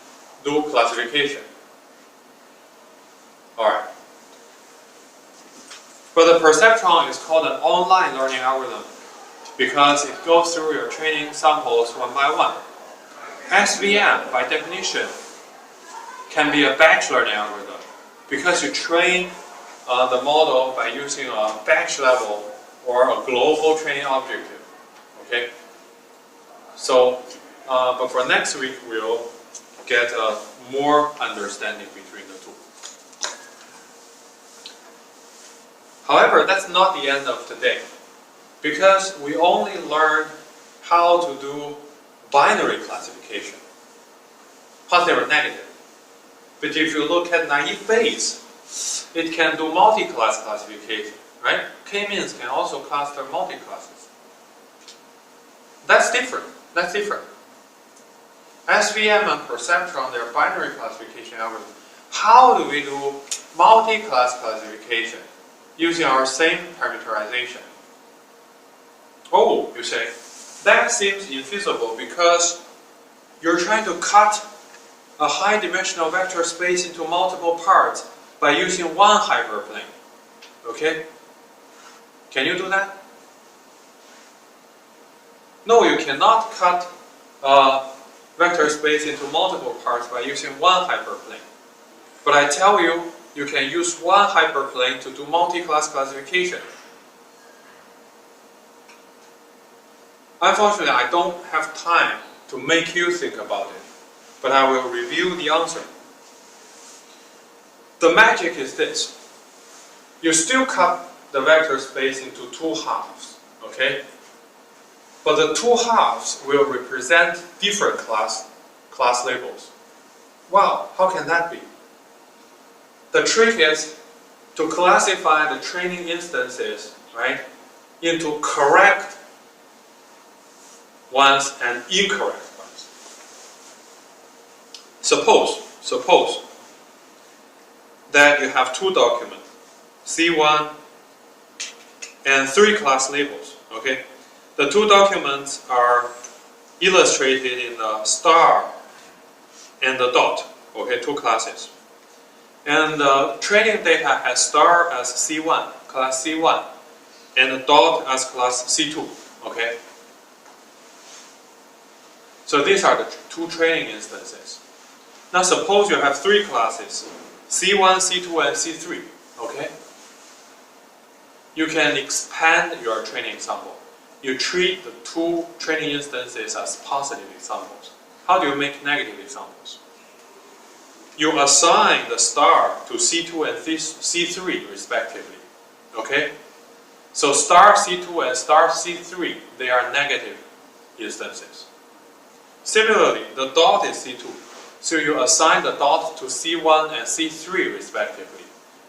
do classification. All right. But the perceptron is called an online learning algorithm because it goes through your training samples one by one. SVM, by definition, can be a batch learning algorithm because you train the model by using a batch level or a global training objective. Okay? So, but for next week, we'll get more understanding between the two. However, that's not the end of today, because we only learned how to do binary classification, positive or negative. But if you look at naive Bayes, it can do multi-class classification, right? K-means can also cluster multi-classes. That's different. That's different. SVM and perceptron, they're binary classification algorithms. How do we do multi-class classification using our same parameterization? Oh, you say, that seems infeasible because you're trying to cut a high-dimensional vector space into multiple parts by using one hyperplane. Okay? Can you do that? No, you cannot cut a vector space into multiple parts by using one hyperplane. But I tell you, you can use one hyperplane to do multi-class classification. Unfortunately, I don't have time to make you think about it, but I will review the answer. The magic is this. You still cut the vector space into two halves, okay? But the two halves will represent different class labels. Wow, how can that be? The trick is to classify the training instances, right, into correct ones and incorrect ones. Suppose that you have two documents, C1 and three class labels, okay? The two documents are illustrated in the star and the dot, okay, two classes. And the training data has star as C1, class C1, and the dot as class C2, okay? So these are the two training instances. Now suppose you have three classes, C1, C2, and C3, okay? You can expand your training example. You treat the two training instances as positive examples. How do you make negative examples? You assign the star to C2 and C3 respectively, okay? So star C2 and star C3, they are negative instances. Similarly, the dot is C2, so you assign the dot to C1 and C3 respectively.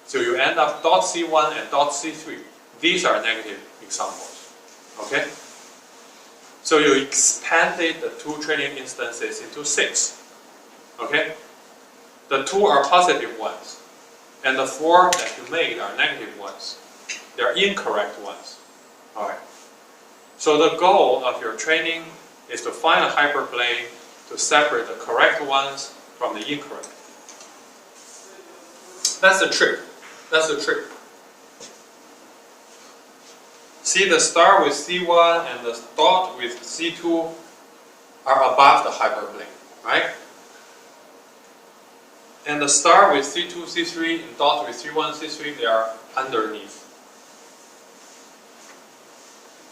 So you end up dot C1 and dot C3. These are negative examples, okay? So you expanded the two training instances into 6, okay? The 2 are positive ones, and the 4 that you made are negative ones. They are incorrect ones, all right? So the goal of your training is to find a hyperplane to separate the correct ones from the incorrect. That's the trick. That's the trick. See, the star with C1 and the dot with C2 are above the hyperplane, right? And the star with C2, C3 and dot with C1, C3, they are underneath.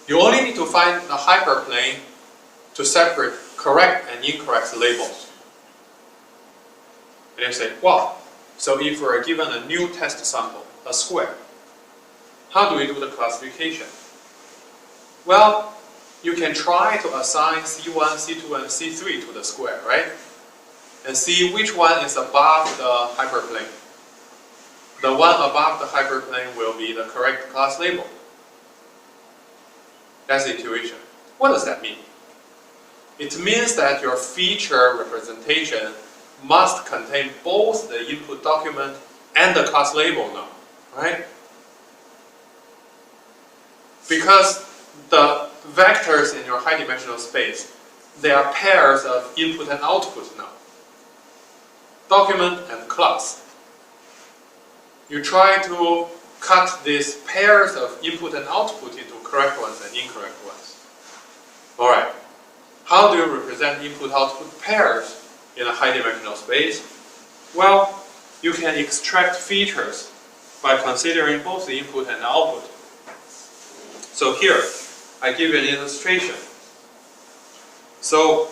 You only need to find the hyperplane to separate correct and incorrect labels. And you say, wow, so if we're given a new test sample, a square, how do we do the classification? Well, you can try to assign C1, C2, and C3 to the square, right? And see which one is above the hyperplane. The one above the hyperplane will be the correct class label. That's intuition. What does that mean? It means that your feature representation must contain both the input document and the class label now, right? Because the vectors in your high-dimensional space, they are pairs of input and output now. Document and class. You try to cut these pairs of input and output into correct ones and incorrect ones. Alright, how do you represent input-output pairs in a high-dimensional space? Well, you can extract features by considering both the input and the output. So here, I give you an illustration. So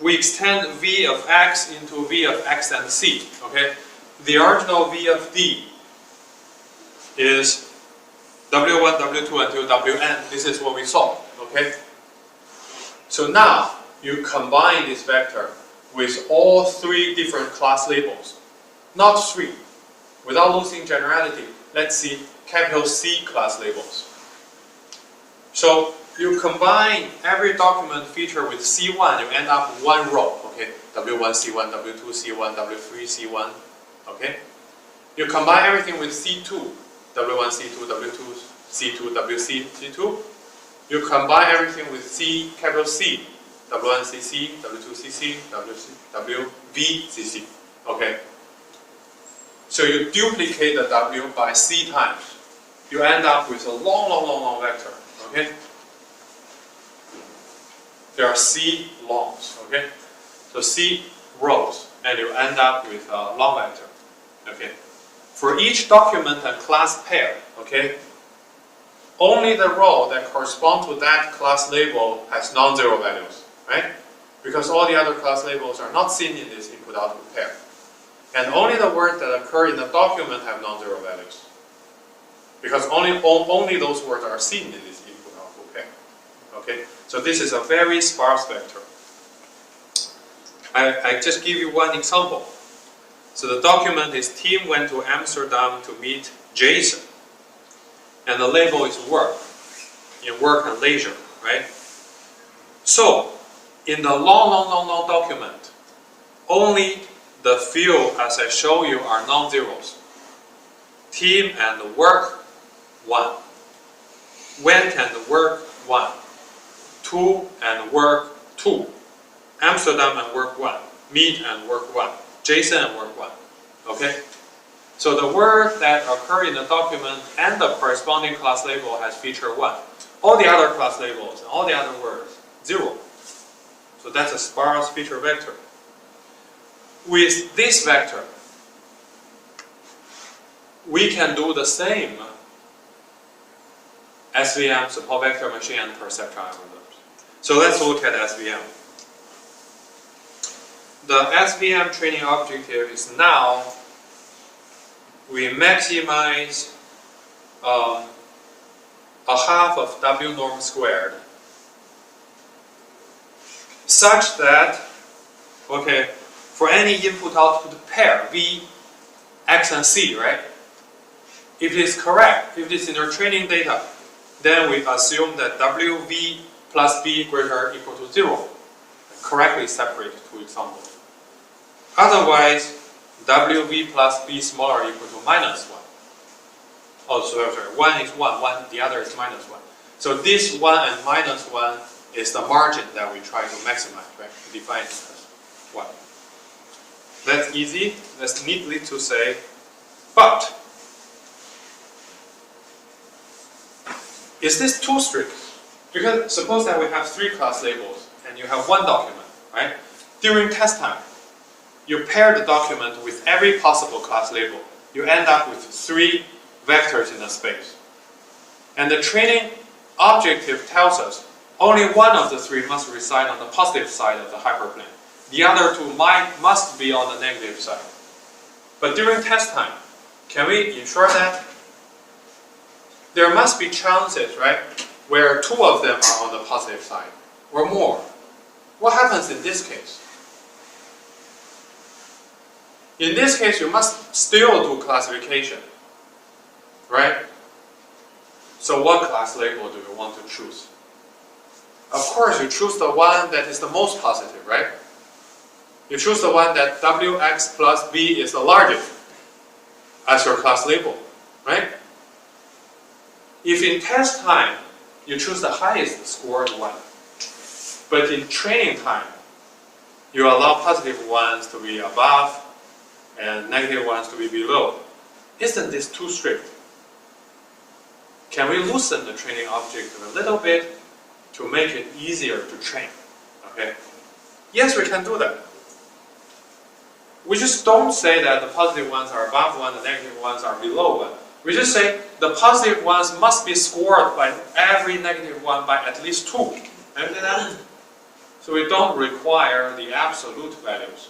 we extend v of x into v of x and c. Okay, the original v of d is w1, w2 until wn. This is what we saw. Okay. So now you combine this vector with all three different class labels, not three. Without losing generality, let's see capital C class labels. So you combine every document feature with C1, you end up with one row, okay? W1, C1, W2, C1, W3, C1, okay? You combine everything with C2, W1, C2, W2, C2, WC, C2. You combine everything with C, capital C, W1, CC, W2, CC, WV, CC, okay? So you duplicate the W by C times. You end up with a long vector, okay? There are C longs, okay? So C rows, and you end up with a long vector, okay? For each document and class pair, okay, only the row that corresponds to that class label has non-zero values, right? Because all the other class labels are not seen in this input-output pair. And only the words that occur in the document have non-zero values. Because only those words are seen in this input-output pair. Okay? So this is a very sparse vector. I just give you one example. So the document is Tim went to Amsterdam to meet Jason. And the label is work. In work and leisure, right? So, in the long document, only the field, as I show you, are non-zeros. Team and work, 1. Went and work, 1. To and work, 2. Amsterdam and work, 1. Meet and work, 1. Jason and work, 1. Okay? So the words that occur in the document and the corresponding class label has feature 1. All the other class labels and all the other words, 0. So that's a sparse feature vector. With this vector, we can do the same SVM, support vector machine, and perceptron algorithms. So let's look at SVM. The SVM training objective is now we maximize a half of W norm squared such that, okay, for any input-output pair, V, X, and C, right? If it is correct, if it is in your training data, then we assume that WV plus B greater or equal to 0. Correctly separate two examples. Otherwise, WV plus B smaller or equal to minus 1. Oh, sorry, 1 is 1, the other is minus 1. So this 1 and minus 1 is the margin that we try to maximize, right? To define it as 1. That's easy, that's neatly to say, but is this too strict? Because suppose that we have 3 class labels and you have 1 document, right? During test time, you pair the document with every possible class label. You end up with 3 vectors in a space. And the training objective tells us only one of the 3 must reside on the positive side of the hyperplane. The other 2 must be on the negative side. But during test time, can we ensure that? There must be chances, right, where 2 of them are on the positive side, or more. What happens in this case? In this case, you must still do classification, right? So what class label do you want to choose? Of course, you choose the one that is the most positive, right? You choose the one that Wx plus b is the largest as your class label, right? If in test time, you choose the highest scored one, but in training time, you allow positive ones to be above and negative ones to be below. Isn't this too strict? Can we loosen the training object a little bit to make it easier to train? Okay? Yes, we can do that. We just don't say that the positive ones are above one, the negative ones are below one. We just say the positive ones must be scored by every negative one by at least 2. Understand that? So we don't require the absolute values.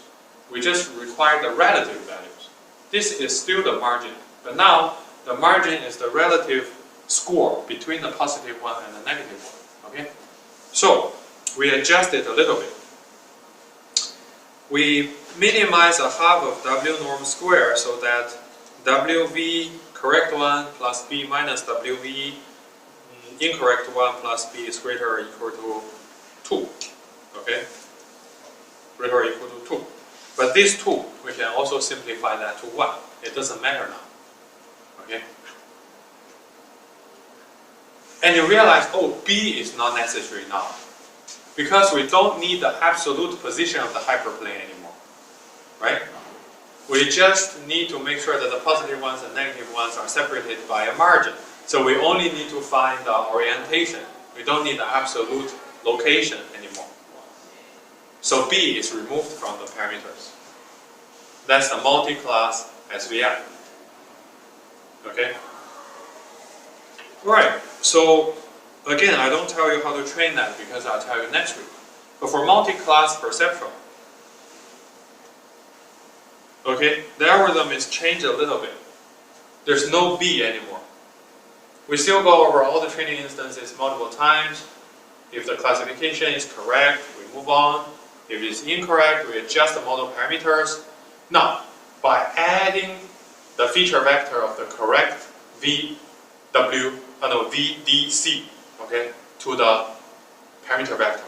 We just require the relative values. This is still the margin. But now, the margin is the relative score between the positive one and the negative one. Okay? So, we adjust it a little bit. We minimize a half of W norm square so that WV correct one plus B minus WV incorrect one plus B is greater or equal to 2. Okay? Greater or equal to 2. But this 2, we can also simplify that to 1. It doesn't matter now. Okay? And you realize, oh, B is not necessary now. Because we don't need the absolute position of the hyperplane anymore. Right? We just need to make sure that the positive ones and negative ones are separated by a margin. So we only need to find the orientation. We don't need the absolute location anymore. So B is removed from the parameters. That's the multi-class SVM. Okay? Alright, so again, I don't tell you how to train that because I'll tell you next week. But for multi-class perceptron, okay, the algorithm is changed a little bit. There's no B anymore. We still go over all the training instances multiple times. If the classification is correct, we move on. If it's incorrect, we adjust the model parameters. Now, by adding the feature vector of the correct VDC, okay, to the parameter vector,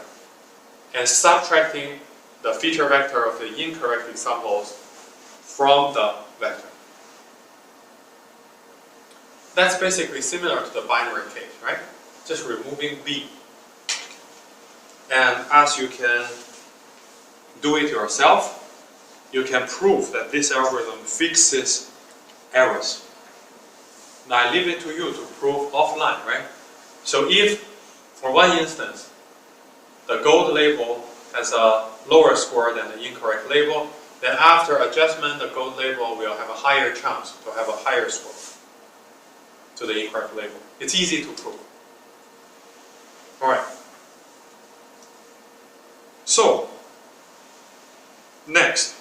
and subtracting the feature vector of the incorrect examples from the vector. That's basically similar to the binary case, right? Just removing B. And as you can do it yourself, you can prove that this algorithm fixes errors. Now I leave it to you to prove offline, right? So if, for one instance, the gold label has a lower score than the incorrect label, then after adjustment, the gold label will have a higher chance to have a higher score to the incorrect label. It's easy to prove. Alright. So, next.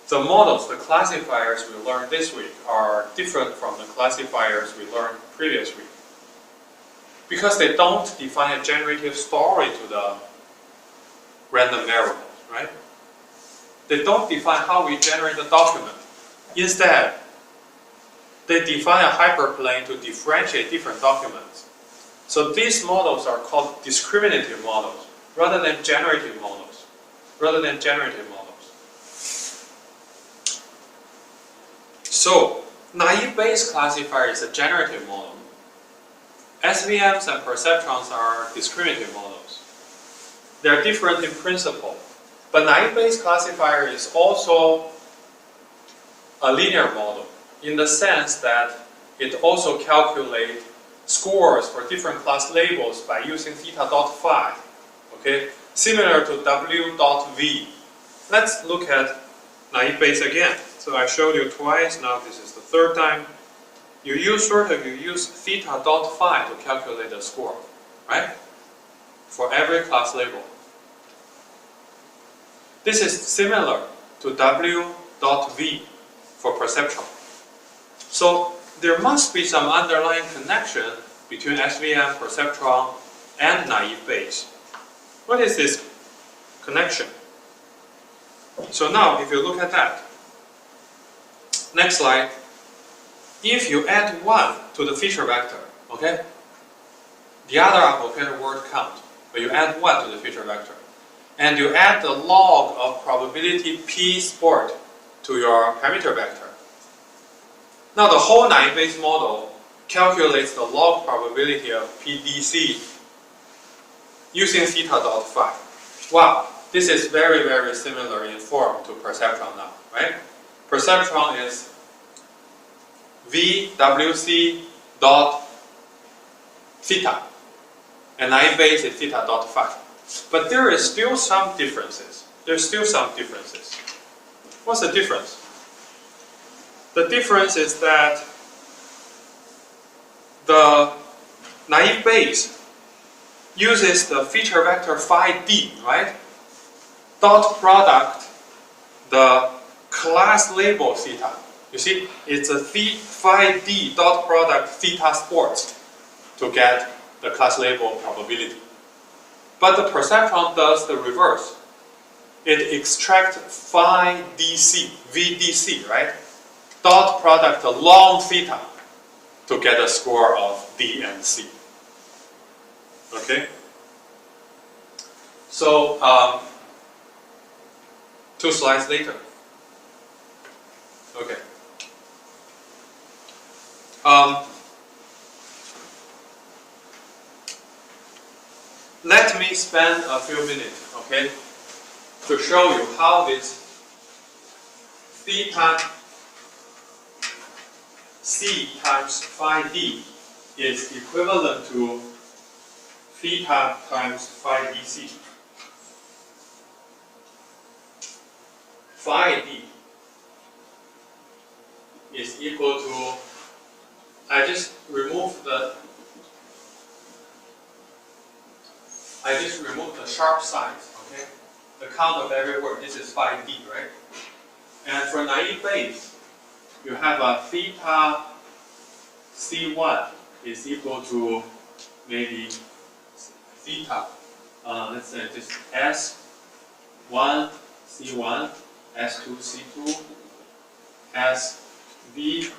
The models, the classifiers we learned this week are different from the classifiers we learned previous week. Because they don't define a generative story to the random variables, right? They don't define how we generate the document. Instead, they define a hyperplane to differentiate different documents. So these models are called discriminative models rather than generative models. So, naive Bayes classifier is a generative model. SVMs and perceptrons are discriminative models. They are different in principle, but naive Bayes classifier is also a linear model in the sense that it also calculates scores for different class labels by using theta dot phi, okay? Similar to W dot V. Let's look at naive Bayes again. So I showed you twice, now this is the third time. You use theta dot phi to calculate the score, right? For every class label. This is similar to W dot V for perceptron. So there must be some underlying connection between SVM, perceptron, and naive Bayes. What is this connection? So now, if you look at that, next slide, if you add 1 to the feature vector, okay, the other unvocated word count, but you add 1 to the feature vector, and you add the log of probability p sport to your parameter vector. Now the whole naive Bayes model calculates the log probability of PDC using theta dot phi. Wow, this is very, very similar in form to perceptron now, right? Perceptron is VWC dot theta, and naive Bayes is theta dot phi. But there is still some differences. There's still some differences. What's the difference? The difference is that the naive Bayes uses the feature vector phi d, right? Dot product the class label theta. You see, it's a phi d dot product theta sports to get the class label probability. But the perceptron does the reverse. It extracts phi dc, VDC, right? Dot product the long theta to get a score of D and C. Okay? So, 2 slides later. Okay. Let me spend a few minutes, okay, to show you how this theta C times phi D is equivalent to theta times phi DC. Phi D is equal to, I just removed the sharp signs, okay? The count of every word, this is phi D, right? And for naive Bayes, you have a theta C1 is equal to maybe theta, let's say this S1 C1, S2 C2, SV,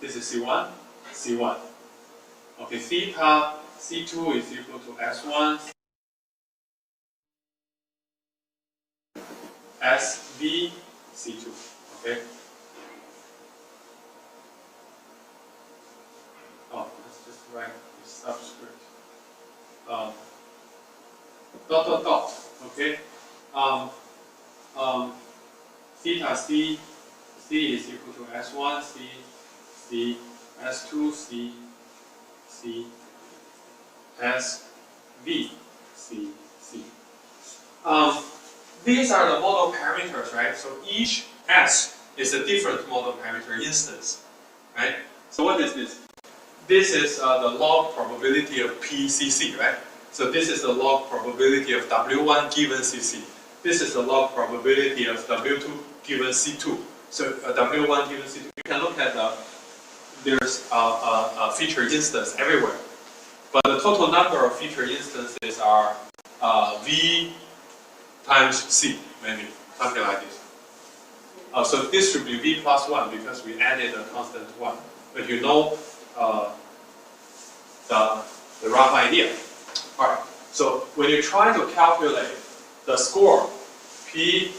this is C1, C1. Okay, theta C2 is equal to S1, SV, C2, okay? Oh, let's just write this subscript. Dot, dot, dot, okay? Theta C, C is equal to S1, C, C, S2, C, C, S, V, C, C. These are the model parameters, right? So each S is a different model parameter instance, right? So what is this? This is the log probability of PCC, right? So this is the log probability of W1 given CC. This is the log probability of W2 given C2. So W1 given C2. You can look at there's a feature instance everywhere. But the total number of feature instances are V times C, maybe, something like this. So this should be V plus 1 because we added a constant 1. But you know the rough idea. Alright, so when you try to calculate the score P,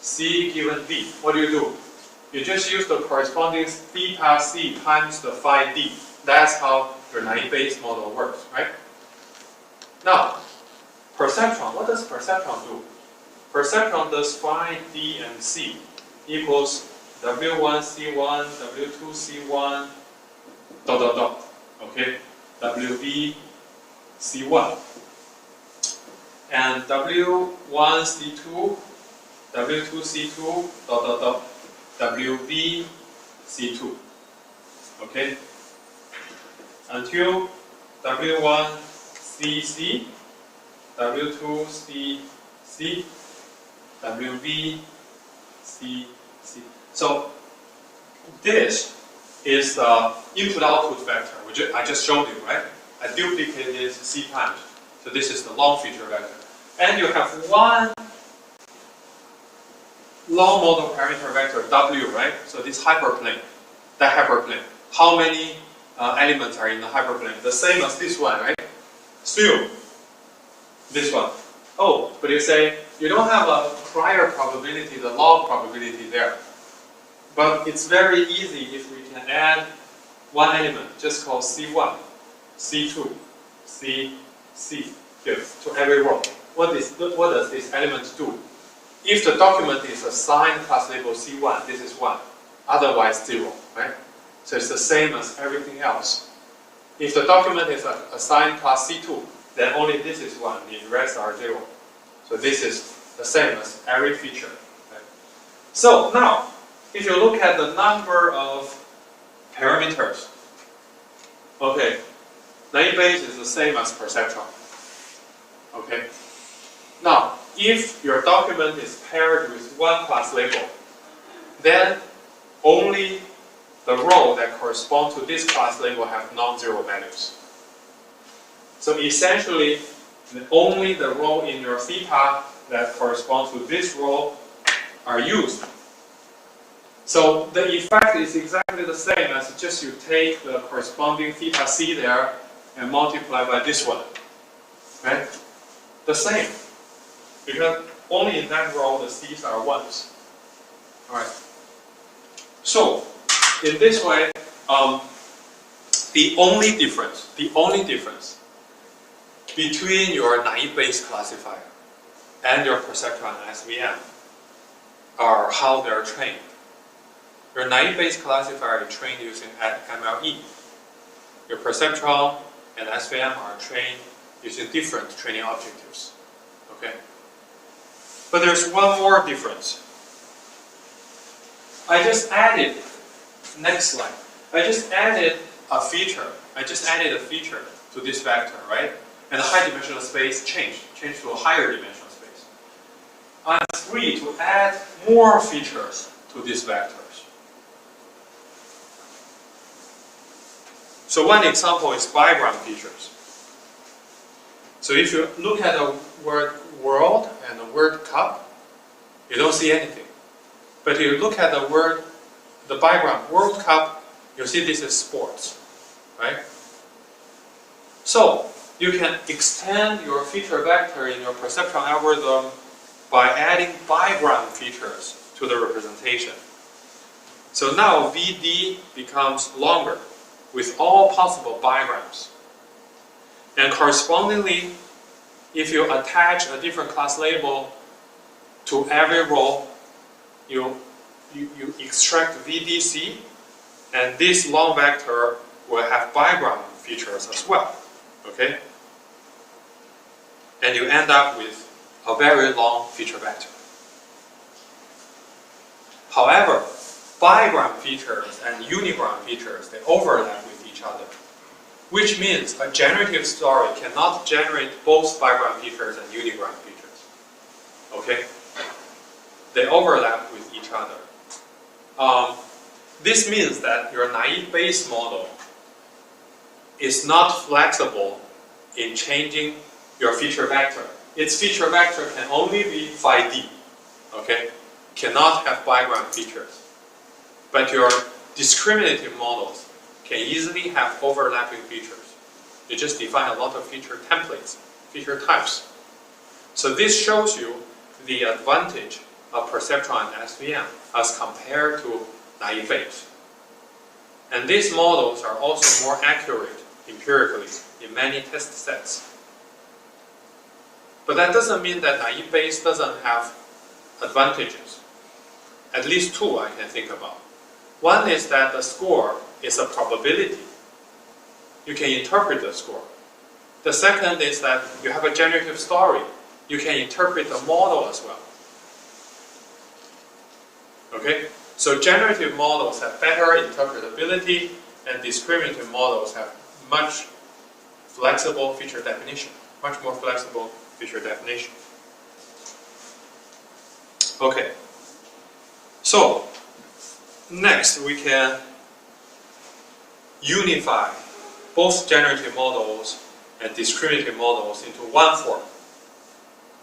C given D, what do? You just use the corresponding theta C times the phi D. That's how your naive Bayes model works, right? Now, perceptron, what does perceptron do? Perceptron does phi D and C equals W1 C1, W2 C1, dot dot dot, okay? WB C1 and W1 C2, W2 C2, dot dot dot, WB C2, okay? Until W1 CC, W2 CC, WB CC. So this is the input-output vector, which I just showed you, right? I duplicated C times. So this is the long feature vector. And you have one long model parameter vector W, right? So this hyperplane, that hyperplane. How many elements are in the hyperplane? The same as this one, right? Still, this one. Oh, but you say you don't have a prior probability, the log probability there. But it's very easy if we can add one element, just called C1, C2, C here to every row. What does this element do? If the document is assigned class label C1, this is 1. Otherwise 0, right? So it's the same as everything else. If the document is assigned class C2, then only this is 1, the rest are 0. So this is the same as every feature. Right? So now, if you look at the number of parameters, okay, naive Bayes is the same as perceptron. Okay. Now, if your document is paired with one class label, then only the row that correspond to this class label have non-zero values. So essentially, only the row in your theta that corresponds to this row are used. So the effect is exactly the same as just you take the corresponding theta c there and multiply by this one, right? The same, because only in that row the c's are ones. All right. So in this way, the only difference between your naive Bayes classifier and your perceptron SVM are how they're trained. Your naive Bayes classifier is trained using MLE. Your perceptron and SVM are trained using different training objectives. Okay? But there's one more difference. I just added, next slide, I just added a feature. To this vector, right? And the high dimensional space changed to a higher dimensional space. I'm free to add more features to these vectors. So one example is bigram features. So if you look at the word world and the word cup, you don't see anything. But if you look at the bigram World Cup, you see this is sports, right? So you can extend your feature vector in your perceptron algorithm by adding bigram features to the representation. So now VD becomes longer with all possible bigrams. And correspondingly, if you attach a different class label to every row, you extract VDC, and this long vector will have bigram features as well. Okay? And you end up with a very long feature vector. However, bigram features and unigram features, they overlap with each other, which means a generative story cannot generate both bigram features and unigram features. Okay? They overlap with each other. This means that your naive Bayes model is not flexible in changing your feature vector. Its feature vector can only be phi d, okay? Cannot have bigram features. But your discriminative models can easily have overlapping features. You just define a lot of feature templates, feature types. So this shows you the advantage of perceptron and SVM as compared to naive Bayes. And these models are also more accurate empirically in many test sets. But that doesn't mean that naive Bayes doesn't have advantages. At least two I can think about. One is that the score is a probability. You can interpret the score. The second is that you have a generative story. You can interpret the model as well. Okay? So generative models have better interpretability, and discriminative models have much flexible feature definition. Much more flexible feature definition. Okay. So, next we can unify both generative models and discriminative models into one form.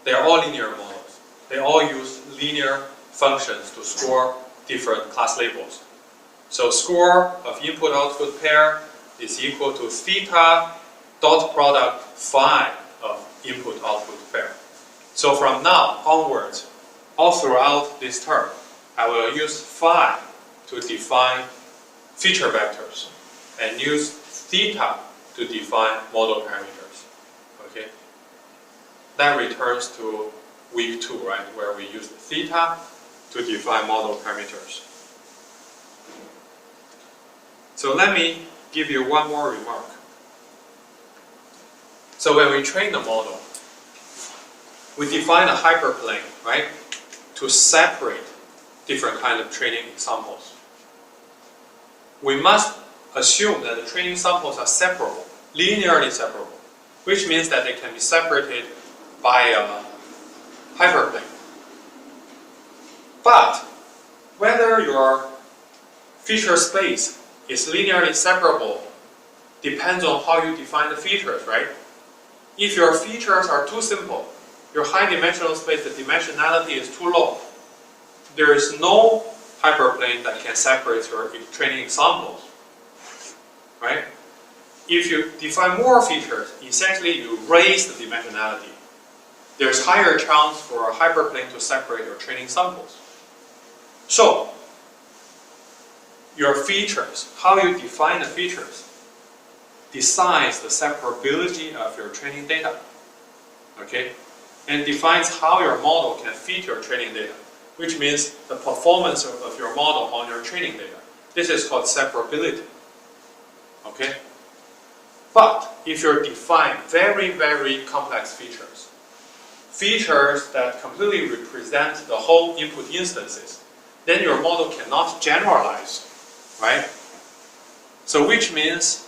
They are all linear models. They all use linear functions to score different class labels. So score of input-output pair is equal to theta dot product phi of input-output pair. So from now onwards, all throughout this term, I will use phi to define feature vectors and use theta to define model parameters. Okay? That returns to week 2, right, where we use theta to define model parameters. So let me give you one more remark. So when we train the model, we define a hyperplane, right, to separate different kinds of training samples. We must assume that the training samples are separable, linearly separable, which means that they can be separated by a hyperplane. But whether your feature space is linearly separable depends on how you define the features, right? If your features are too simple, your high dimensional space, the dimensionality is too low, there is no hyperplane that can separate your training examples, right? If you define more features, essentially you raise the dimensionality. There's higher chance for a hyperplane to separate your training samples. So, your features, how you define the features, decides the separability of your training data, okay? And defines how your model can fit your training data, which means the performance of your model on your training data. This is called separability, okay? But if you define very, very complex features, features that completely represent the whole input instances, then your model cannot generalize, right? So which means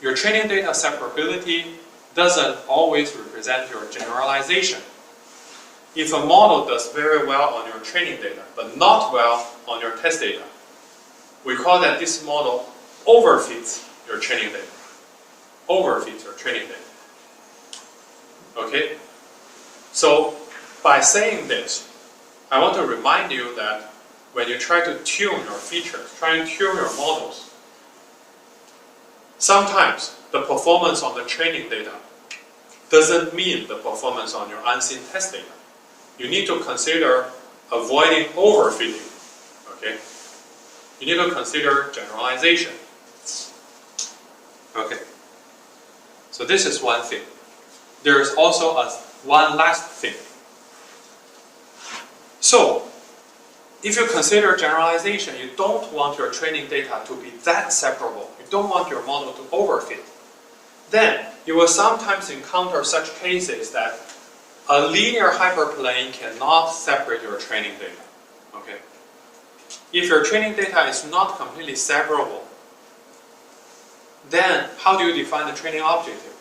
your training data separability doesn't always represent your generalization. If a model does very well on your training data, but not well on your test data, we call that this model overfits your training data. Overfits your training data. Okay? So, by saying this, I want to remind you that when you try to tune your features, try to tune your models, sometimes the performance on the training data doesn't mean the performance on your unseen test data. You need to consider avoiding overfitting, okay? You need to consider generalization. Okay, so this is one thing. There is also one last thing. So, if you consider generalization, you don't want your training data to be that separable. You don't want your model to overfit. Then, you will sometimes encounter such cases that a linear hyperplane cannot separate your training data. Okay? If your training data is not completely separable, then how do you define the training objective?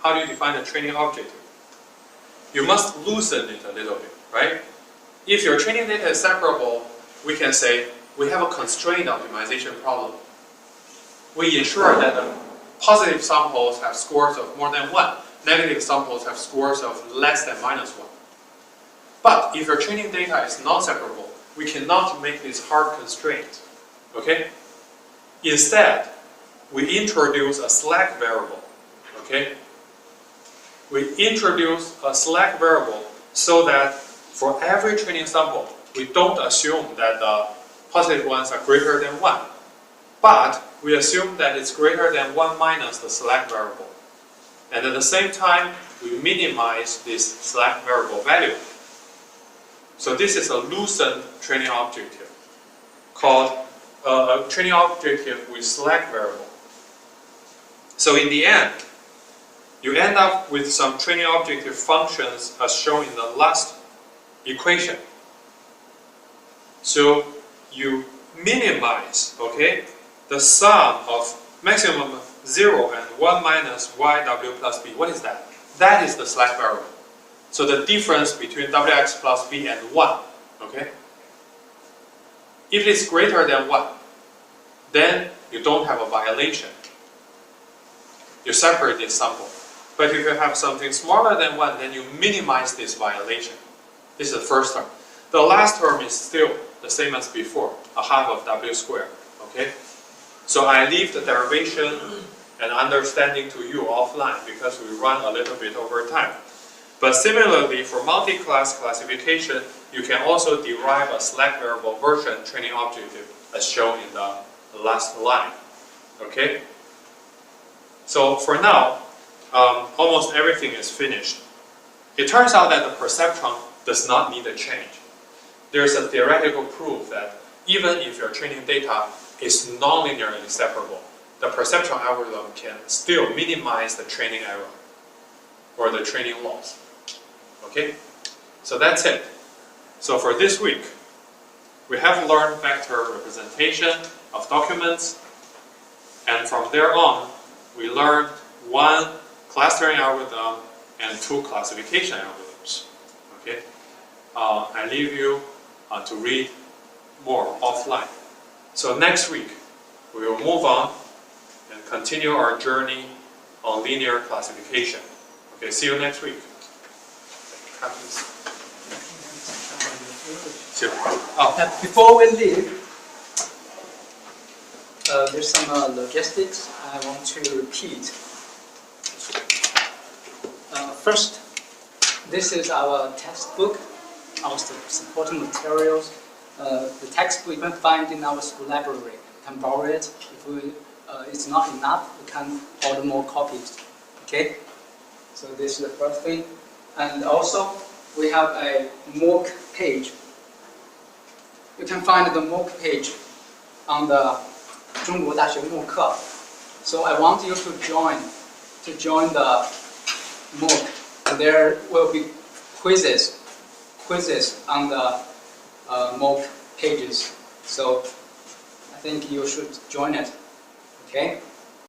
How do you define the training objective? You must loosen it a little bit, right? If your training data is separable, we can say we have a constrained optimization problem. We ensure that the positive samples have scores of more than 1. Negative samples have scores of less than -1. But if your training data is not separable, we cannot make this hard constraint. Okay? Instead, we introduce a slack variable. Okay? We introduce a slack variable so that for every training sample, we don't assume that the positive ones are greater than 1. But we assume that it's greater than 1 minus the slack variable. And at the same time, we minimize this slack variable value. So this is a loosened training objective called a training objective with slack variable. So in the end, you end up with some training objective functions as shown in the last equation. So you minimize, okay, the sum of maximum 0 and 1 minus yw plus b. What is that? That is the slack variable. So the difference between wx plus b and 1. Okay? If it's greater than 1, then you don't have a violation. You separate this sample. But if you have something smaller than 1, then you minimize this violation. This is the first term. the last term is still the same as before, a half of w squared. Okay? So I leave the derivation and understanding to you offline because we run a little bit over time. But similarly, for multi-class classification, you can also derive a slack variable version training objective as shown in the last line. Okay? So for now, almost everything is finished. It turns out that the perceptron does not need a change. There's a theoretical proof that even if your training data is non-linearly separable, the perceptron algorithm can still minimize the training error or the training loss. Okay? So that's it. So for this week, we have learned vector representation of documents, and from there on, we learned 1 clustering algorithm and 2 classification algorithms. Okay? I leave you to read more offline. So next week, we will move on and continue our journey on linear classification. Okay, see you next week. Before we leave, there's some logistics I want to repeat. First, this is our textbook, our supporting materials. The textbook you can find in our school library. You can borrow it. If it's not enough, you can order more copies. Okay? So this is the first thing. And also, we have a MOOC page. You can find the MOOC page on the 中国大学慕课. So I want you to join the MOOC. And there will be quizzes on the MOOC pages. So I think you should join it. Okay?